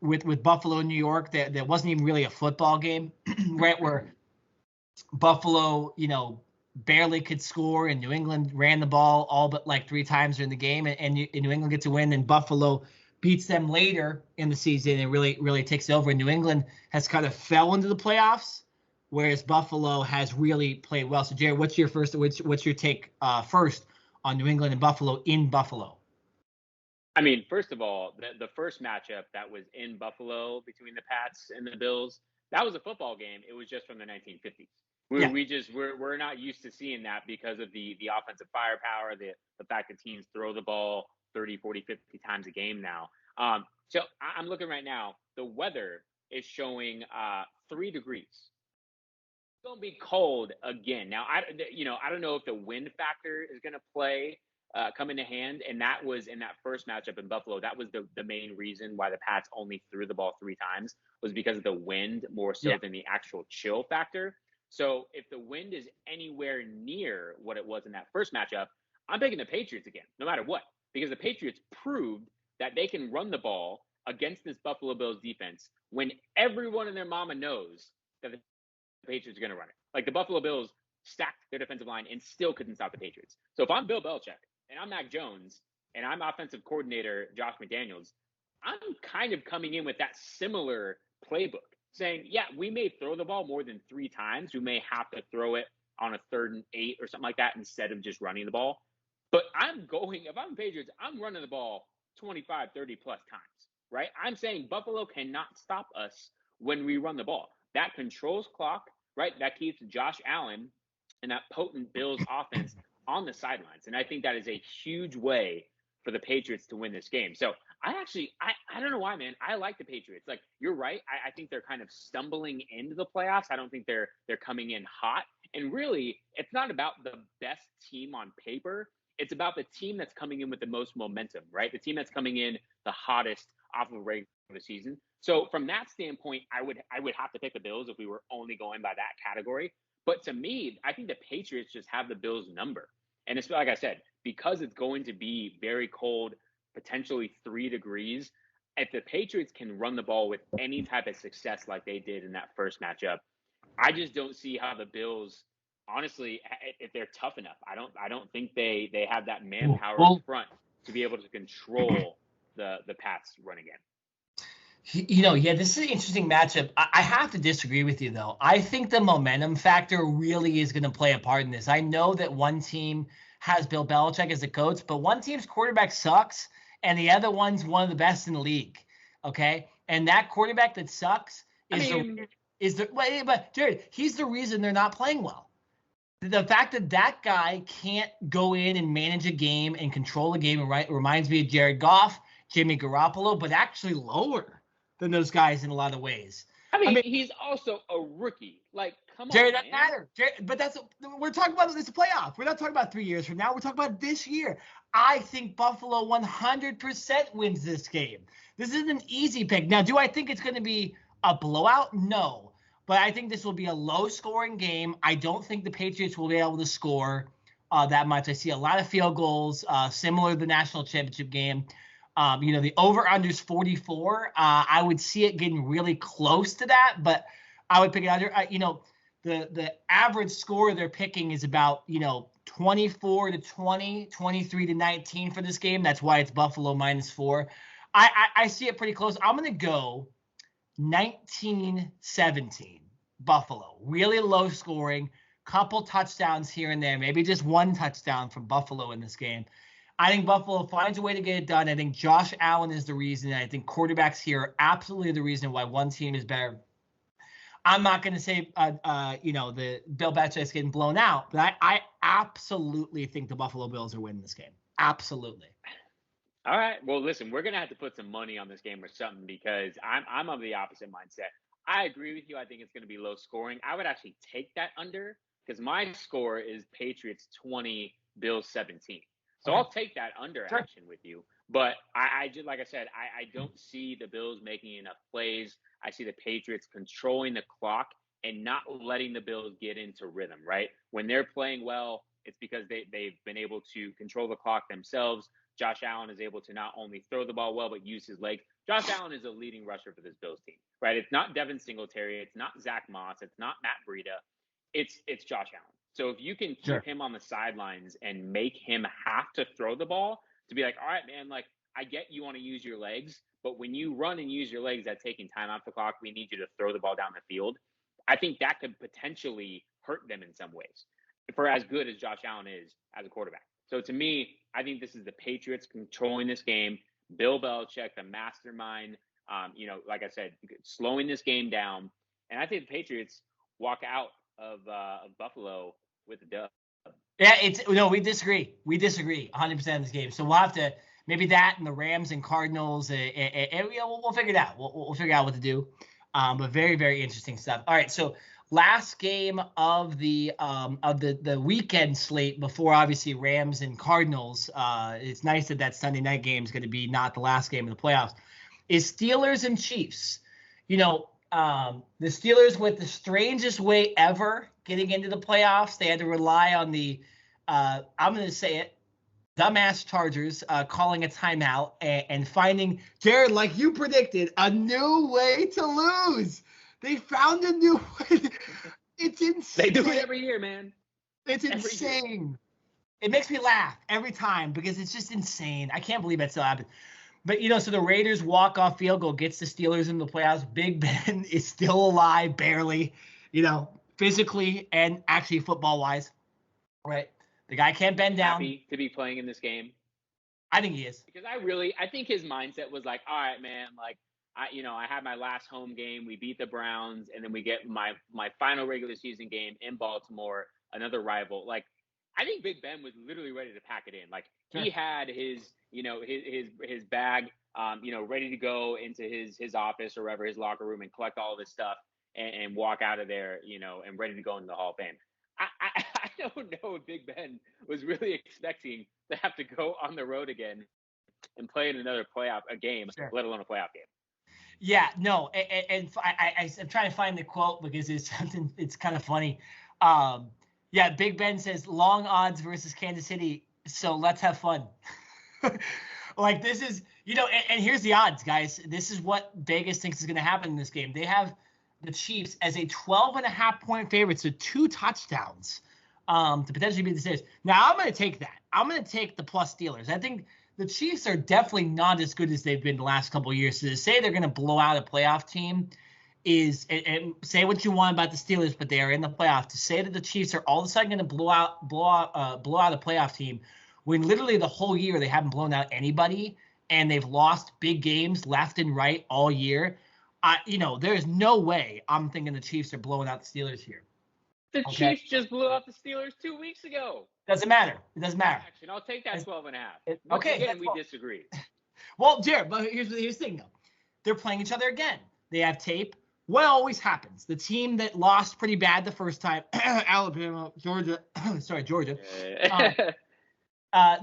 A: with Buffalo and New York that wasn't even really a football game, right, where Buffalo, barely could score, and New England ran the ball all but like 3 times during the game, and New England gets a win, and Buffalo beats them later in the season and really takes over. And New England has kind of fell into the playoffs, whereas Buffalo has really played well. So, Jared, what's your take first on New England and Buffalo in Buffalo?
B: I mean, first of all, the first matchup that was in Buffalo between the Pats and the Bills, that was a football game. It was just from the 1950s. We're not used to seeing that because of the offensive firepower, the fact that teams throw the ball 30, 40, 50 times a game now. So I'm looking right now. The weather is showing 3 degrees. It's going to be cold again. Now, I don't know if the wind factor is going to play come into hand, and that was in that first matchup in Buffalo. That was the main reason why the Pats only threw the ball 3 times, was because of the wind more so than the actual chill factor. So if the wind is anywhere near what it was in that first matchup, I'm picking the Patriots again, no matter what, because the Patriots proved that they can run the ball against this Buffalo Bills defense when everyone and their mama knows that the Patriots are going to run it. Like, the Buffalo Bills stacked their defensive line and still couldn't stop the Patriots. So if I'm Bill Belichick and I'm Mac Jones and I'm offensive coordinator Josh McDaniels, I'm kind of coming in with that similar playbook, saying, yeah, we may throw the ball more than 3 times. We may have to throw it on a 3rd and 8 or something like that instead of just running the ball. But if I'm the Patriots, I'm running the ball 25, 30 plus times, right? I'm saying Buffalo cannot stop us when we run the ball. That controls clock, right? That keeps Josh Allen and that potent Bills offense on the sidelines. And I think that is a huge way for the Patriots to win this game. So I don't know why, man. I like the Patriots. Like, you're right. I think they're kind of stumbling into the playoffs. I don't think they're coming in hot. And really, it's not about the best team on paper. It's about the team that's coming in with the most momentum, right? The team that's coming in the hottest off of a regular season. So from that standpoint, I would have to pick the Bills if we were only going by that category. But to me, I think the Patriots just have the Bills number. And it's like I said, because it's going to be very cold, potentially 3 degrees, if the Patriots can run the ball with any type of success like they did in that first matchup, I just don't see how the Bills, honestly, if they're tough enough. I don't think they have that manpower up front to be able to control the Pats run again.
A: This is an interesting matchup. I have to disagree with you, though. I think the momentum factor really is going to play a part in this. I know that one team has Bill Belichick as a coach, but one team's quarterback sucks, and the other one's one of the best in the league. Okay, and that quarterback that sucks but Jared, he's the reason they're not playing well. The fact that guy can't go in and manage a game and control a game, right, reminds me of Jared Goff, Jimmy Garoppolo, but actually lower than those guys in a lot of ways.
B: I mean, he's also a rookie. Like, come on,
A: Jerry, that matters. But we're talking about this playoff. We're not talking about 3 years from now. We're talking about this year. I think Buffalo 100% wins this game. This isn't an easy pick. Now, do I think it's going to be a blowout? No. But I think this will be a low-scoring game. I don't think the Patriots will be able to score that much. I see a lot of field goals, similar to the national championship game. The over-under is 44. I would see it getting really close to that, but I would pick it under. The average score they're picking is about 24 to 20, 23 to 19 for this game. That's why it's Buffalo -4. I see it pretty close. I'm going to go 19-17 Buffalo. Really low scoring, couple touchdowns here and there, maybe just one touchdown from Buffalo in this game. I think Buffalo finds a way to get it done. I think Josh Allen is the reason. I think quarterbacks here are absolutely the reason why one team is better. I'm not going to say, the Bill Belichick's getting blown out, but I absolutely think the Buffalo Bills are winning this game. Absolutely.
B: All right. Well, listen, we're going to have to put some money on this game or something, because I'm of the opposite mindset. I agree with you. I think it's going to be low scoring. I would actually take that under, because my score is Patriots 20, Bills 17. So okay. I'll take that under action with you. But I just, like I said, I don't see the Bills making enough plays. I see the Patriots controlling the clock and not letting the Bills get into rhythm, right? When they're playing well, it's because they've been able to control the clock themselves. Josh Allen is able to not only throw the ball well, but use his legs. Josh Allen is a leading rusher for this Bills team, right? It's not Devin Singletary. It's not Zach Moss. It's not Matt Breida. It's Josh Allen. So if you can keep him on the sidelines and make him have to throw the ball, to be like, all right, man, like, I get you want to use your legs, but when you run and use your legs, that's taking time off the clock. We need you to throw the ball down the field. I think that could potentially hurt them in some ways for as good as Josh Allen is as a quarterback. So to me, I think this is the Patriots controlling this game. Bill Belichick, the mastermind, like I said, slowing this game down. And I think the Patriots walk out of Buffalo with a dub.
A: Yeah, we disagree. We disagree 100% in this game. So we'll have to maybe that and the Rams and Cardinals, and we'll figure it out. We'll figure out what to do. But very, very interesting stuff. All right, so last game of the weekend slate before obviously Rams and Cardinals. It's nice that Sunday night game is going to be not the last game of the playoffs. Is Steelers and Chiefs. The Steelers with the strangest way ever getting into the playoffs. They had to rely on the, I'm going to say it, dumbass Chargers calling a timeout and finding, Jared, like you predicted, a new way to lose. They found a new way. It's insane.
B: They do it every year, man.
A: It's insane. It makes me laugh every time because it's just insane. I can't believe that still happened. But, so the Raiders walk-off field goal gets the Steelers in the playoffs. Big Ben is still alive, barely, physically and actually football-wise, right? The guy can't bend down.
B: Happy to be playing in this game.
A: I think he is.
B: Because I think his mindset was like, all right, man, like, I had my last home game. We beat the Browns, and then we get my final regular season game in Baltimore, another rival. Like, I think Big Ben was literally ready to pack it in. Like, he had his bag, ready to go into his office or wherever, his locker room, and collect all of his stuff and walk out of there, and ready to go into the Hall of Fame. I don't know if Big Ben was really expecting to have to go on the road again and play in another game, let alone a playoff game.
A: Yeah, no, and I'm trying to find the quote because it's kind of funny. Big Ben says long odds versus Kansas City, so let's have fun. Like this is, and here's the odds, guys. This is what Vegas thinks is going to happen in this game. They have the Chiefs as a 12.5-point favorite, so 2 touchdowns to potentially beat the Steelers. Now, I'm going to take that. I'm going to take the plus Steelers. I think the Chiefs are definitely not as good as they've been the last couple of years. So to say they're going to blow out a playoff team is, and say what you want about the Steelers, but they are in the playoff. To say that the Chiefs are all of a sudden going to blow out a playoff team when literally the whole year they haven't blown out anybody and they've lost big games left and right all year. There's no way I'm thinking the Chiefs are blowing out the Steelers here.
B: The Chiefs just blew out the Steelers 2 weeks ago.
A: Doesn't matter. It doesn't matter.
B: Action. I'll take that 12.5.
A: Okay.
B: Again, we disagree.
A: Well, Jared, but here's the thing, though. They're playing each other again. They have tape. What always happens? The team that lost pretty bad the first time, Alabama, Georgia.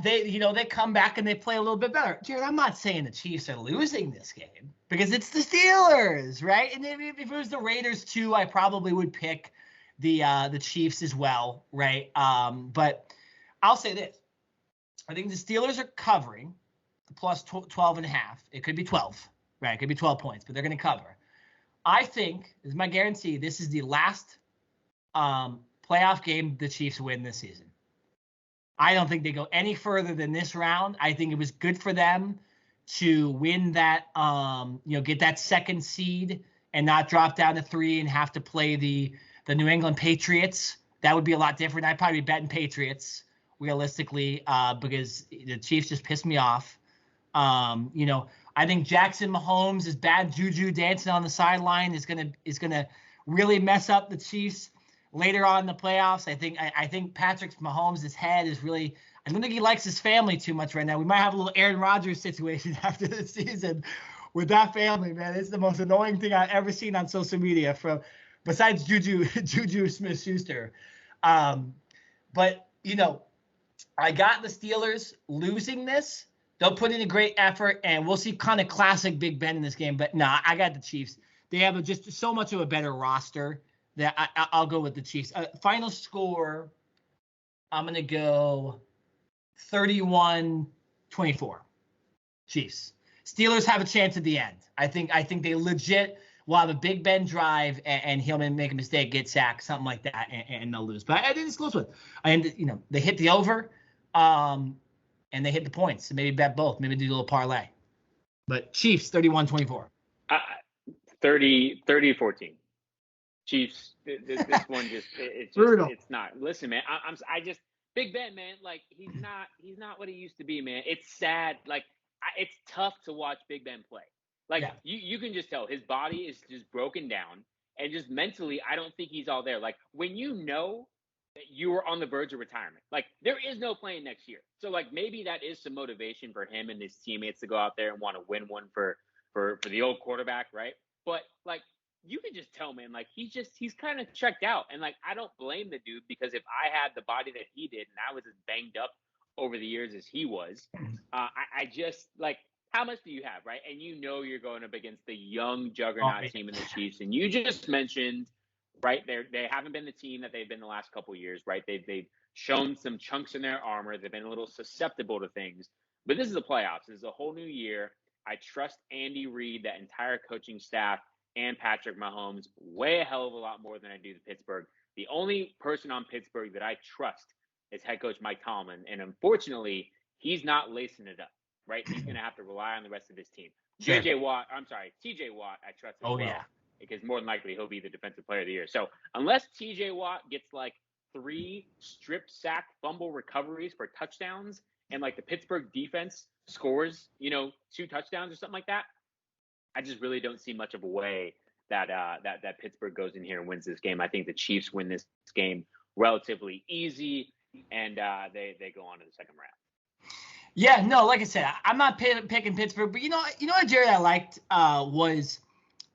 A: They come back and they play a little bit better. Jared, I'm not saying the Chiefs are losing this game because it's the Steelers, right? And if it was the Raiders too, I probably would pick the Chiefs as well, right? But I'll say this. I think the Steelers are covering the plus 12.5. It could be 12, right? It could be 12 points, but they're going to cover. I think, this is my guarantee, this is the last playoff game the Chiefs win this season. I don't think they go any further than this round. I think it was good for them to win that, get that second seed and not drop down to 3 and have to play the New England Patriots. That would be a lot different. I'd probably be betting Patriots realistically because the Chiefs just pissed me off. I think Jackson Mahomes is bad juju dancing on the sideline is gonna really mess up the Chiefs later on in the playoffs. I think Patrick Mahomes' head is really. I don't think he likes his family too much right now. We might have a little Aaron Rodgers situation after the season with that family, man. It's the most annoying thing I've ever seen on social media besides Juju Smith-Schuster. But I got the Steelers losing this They'll put in a great effort, and we'll see kind of classic Big Ben in this game. But nah, I got the Chiefs. They have just so much of a better roster that I'll go with the Chiefs. Final score, I'm going to go 31-24. Chiefs. Steelers have a chance at the end. I think they legit will have a Big Ben drive, and he'll make a mistake, get sacked, something like that, and they'll lose. But I think it's a close one. They hit the over. And they hit the points. So maybe bet both. Maybe do a little parlay. But Chiefs, 31-24.
B: 30-14. Chiefs, this one it's
A: brutal.
B: It's not. Listen, man, I just Big Ben, man, like he's not what he used to be, man. It's sad. Like it's tough to watch Big Ben play. Like you can just tell his body is just broken down, and just mentally, I don't think he's all there. Like when you know that you were on the verge of retirement. Like there is no playing next year. So like maybe that is some motivation for him and his teammates to go out there and want to win one for the old quarterback, right? But like you can just tell, man, like he's kind of checked out. And like I don't blame the dude, because if I had the body that he did and I was as banged up over the years as he was, I just like, how much do you have, right? And you're going up against the young juggernaut team in the Chiefs, and you just mentioned, right? They haven't been the team that they've been the last couple of years, right? They've shown some chunks in their armor. They've been a little susceptible to things. But this is the playoffs. This is a whole new year. I trust Andy Reid, that entire coaching staff, and Patrick Mahomes way a hell of a lot more than I do the Pittsburgh. The only person on Pittsburgh that I trust is head coach Mike Tomlin. And unfortunately, he's not lacing it up, right? He's going to have to rely on the rest of his team.
A: Sure.
B: TJ Watt, I trust as well.
A: Yeah.
B: Because more than likely he'll be the defensive player of the year. So unless TJ Watt gets like 3 strip sack fumble recoveries for touchdowns, and like the Pittsburgh defense scores, 2 touchdowns or something like that, I just really don't see much of a way that that Pittsburgh goes in here and wins this game. I think the Chiefs win this game relatively easy, and they go on to the second round.
A: Yeah, no, like I said, I'm not picking Pittsburgh, but you know what, Jared, I liked was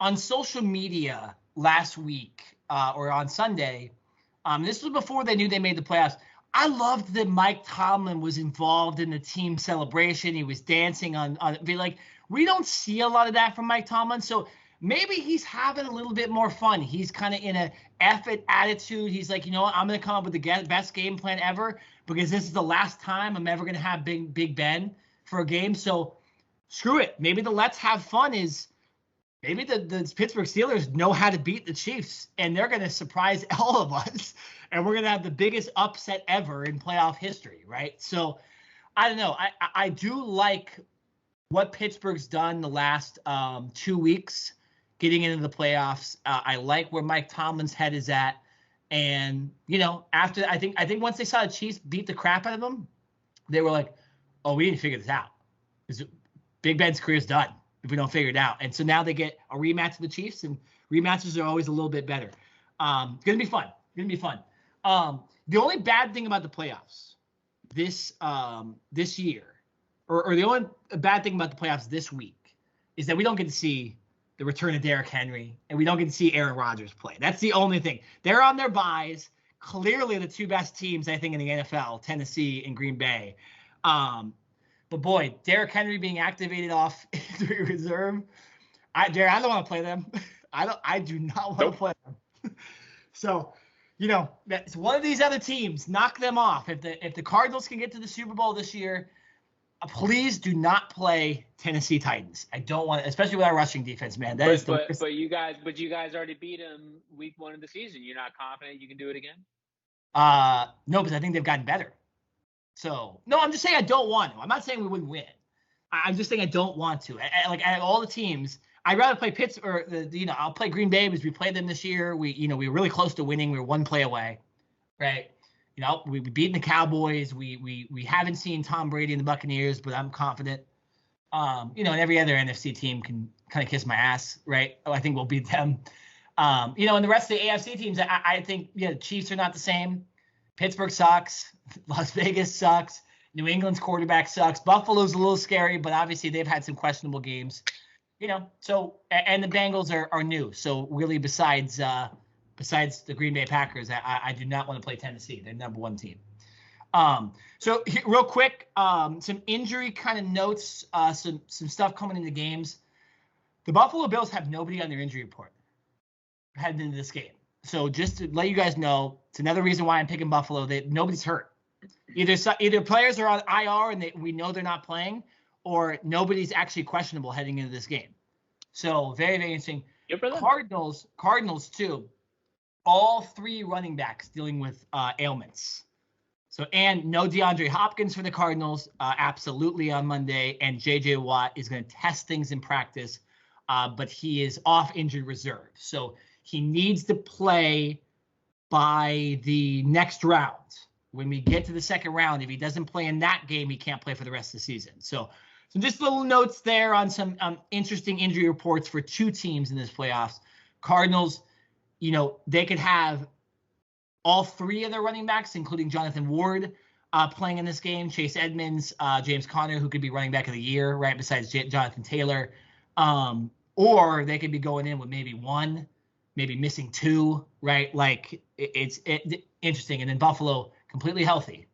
A: on social media last week or on Sunday. This was before they knew they made the playoffs. I loved that Mike Tomlin was involved in the team celebration. He was dancing on like, we don't see a lot of that from Mike Tomlin. So maybe he's having a little bit more fun. He's kind of in a effort attitude. He's like, you know what, I'm going to come up with the best game plan ever, because this is the last time I'm ever going to have Big Ben for a game. So screw it. Maybe the let's have fun is, maybe the Pittsburgh Steelers know how to beat the Chiefs, and they're going to surprise all of us, and we're going to have the biggest upset ever in playoff history, right? So I don't know. I do like what Pittsburgh's done the last 2 weeks getting into the playoffs. I like where Mike Tomlin's head is at. And, after I think once they saw the Chiefs beat the crap out of them, they were like, oh, we need to figure this out, because Big Ben's career's done if we don't figure it out. And so now they get a rematch of the Chiefs, and rematches are always a little bit better. Going to be fun. The only bad thing about the playoffs this year, or the only bad thing about the playoffs this week, is that we don't get to see the return of Derrick Henry, and we don't get to see Aaron Rodgers play. That's the only thing. They're on their byes. Clearly the 2 best teams, I think, in the NFL, Tennessee and Green Bay. But boy, Derrick Henry being activated off injury reserve, Jared, I don't want to play them. I do not want to play them. So, that's one of these other teams. Knock them off. If the Cardinals can get to the Super Bowl this year, please do not play Tennessee Titans. I don't want, especially with our rushing defense, man.
B: But you guys already beat them week 1 of the season. You're not confident you can do it again?
A: No, because I think they've gotten better. So, no, I'm just saying I don't want to. I'm not saying we wouldn't win. I'm just saying I don't want to. Like, out of all the teams, I'd rather play Pittsburgh. I'll play Green Bay because we played them this year. We were really close to winning. We were 1 play away, right? We beaten the Cowboys. We haven't seen Tom Brady and the Buccaneers, but I'm confident. And every other NFC team can kind of kiss my ass, right? I think we'll beat them. And the rest of the AFC teams, I think, Chiefs are not the same. Pittsburgh sucks. Las Vegas sucks. New England's quarterback sucks. Buffalo's a little scary, but obviously they've had some questionable games. So, and the Bengals are new. So really, besides the Green Bay Packers, I do not want to play Tennessee. They're number 1 team. So real quick, some injury kind of notes, some stuff coming into games. The Buffalo Bills have nobody on their injury report heading into this game. So just to let you guys know, it's another reason why I'm picking Buffalo. Nobody's hurt. Either players are on IR and we know they're not playing, or nobody's actually questionable heading into this game. So very, very interesting. Cardinals too. All 3 running backs dealing with ailments. So, and no DeAndre Hopkins for the Cardinals, absolutely on Monday. And J.J. Watt is going to test things in practice, but he is off injured reserve. So he needs to play by the next round. When we get to the second round, if he doesn't play in that game, he can't play for the rest of the season. So just little notes there on some interesting injury reports for 2 teams in this playoffs. Cardinals, they could have all 3 of their running backs, including Jonathan Ward, playing in this game. Chase Edmonds, James Conner, who could be running back of the year, right, besides Jonathan Taylor. Or they could be going in with maybe 1, maybe missing 2, right? Like, it's interesting. And then Buffalo, completely healthy.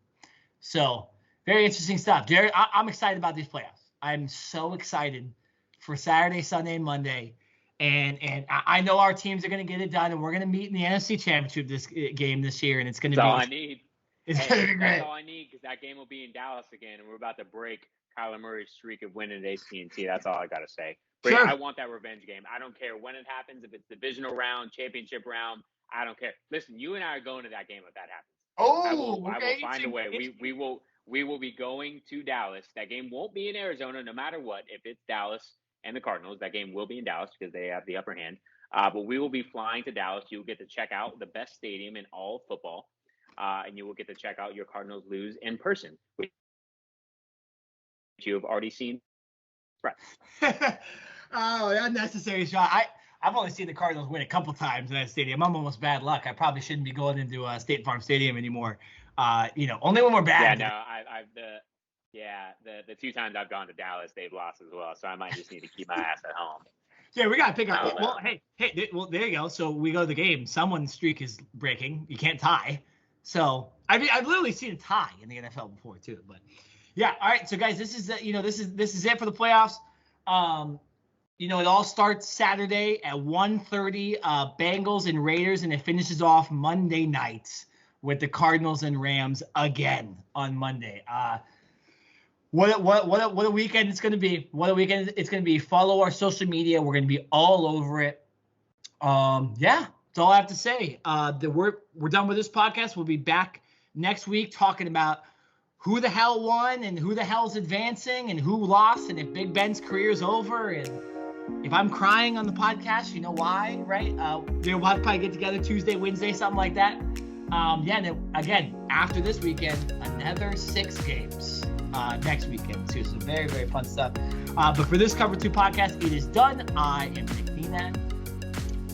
A: So, very interesting stuff. Jared, I'm excited about these playoffs. I'm so excited for Saturday, Sunday, and Monday. And I know our teams are going to get it done, and we're going to meet in the NFC Championship game this year, and it's going to be.
B: That's all I need.
A: It's going to be great.
B: That's all I need, because that game will be in Dallas again, and we're about to break Kyler Murray's streak of winning at AT&T. That's all I got to say. But
A: sure.
B: I want that revenge game. I don't care when it happens, if it's divisional round, championship round. I don't care. Listen, you and I are going to that game if that happens. I will find a way. We will be going to Dallas. That game won't be in Arizona, no matter what. If it's Dallas and the Cardinals, that game will be in Dallas because they have the upper hand. But we will be flying to Dallas. You will get to check out the best stadium in all of football, and you will get to check out your Cardinals lose in person, which you have already seen. Right.
A: Oh, unnecessary shot. I've only seen the Cardinals win a couple times in that stadium. I'm almost bad luck. I probably shouldn't be going into State Farm Stadium anymore. Only when we're bad.
B: Yeah, no, the 2 times I've gone to Dallas, they've lost as well. So I might just need to keep my ass at home.
A: Yeah, we got to pick up. Well, hey, there you go. So we go to the game. Someone's streak is breaking. You can't tie. So I've literally seen a tie in the NFL before too. But yeah, all right. So guys, this is it for the playoffs. It all starts Saturday at 1:30, Bengals and Raiders, and it finishes off Monday night with the Cardinals and Rams again on Monday. What a weekend it's going to be. What a weekend it's going to be. Follow our social media. We're going to be all over it. Yeah, that's all I have to say. We're done with this podcast. We'll be back next week talking about who the hell won and who the hell's advancing and who lost and if Big Ben's career is over. And if I'm crying on the podcast, you know why, right? We'll probably get together Tuesday, Wednesday, something like that. And then, again, after this weekend, another 6 games next weekend, too. So very, very fun stuff. But for this Cover 2 podcast, it is done. I am Nick Nenad.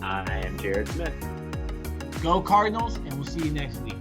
B: I am Jared Smith.
A: Go Cardinals, and we'll see you next week.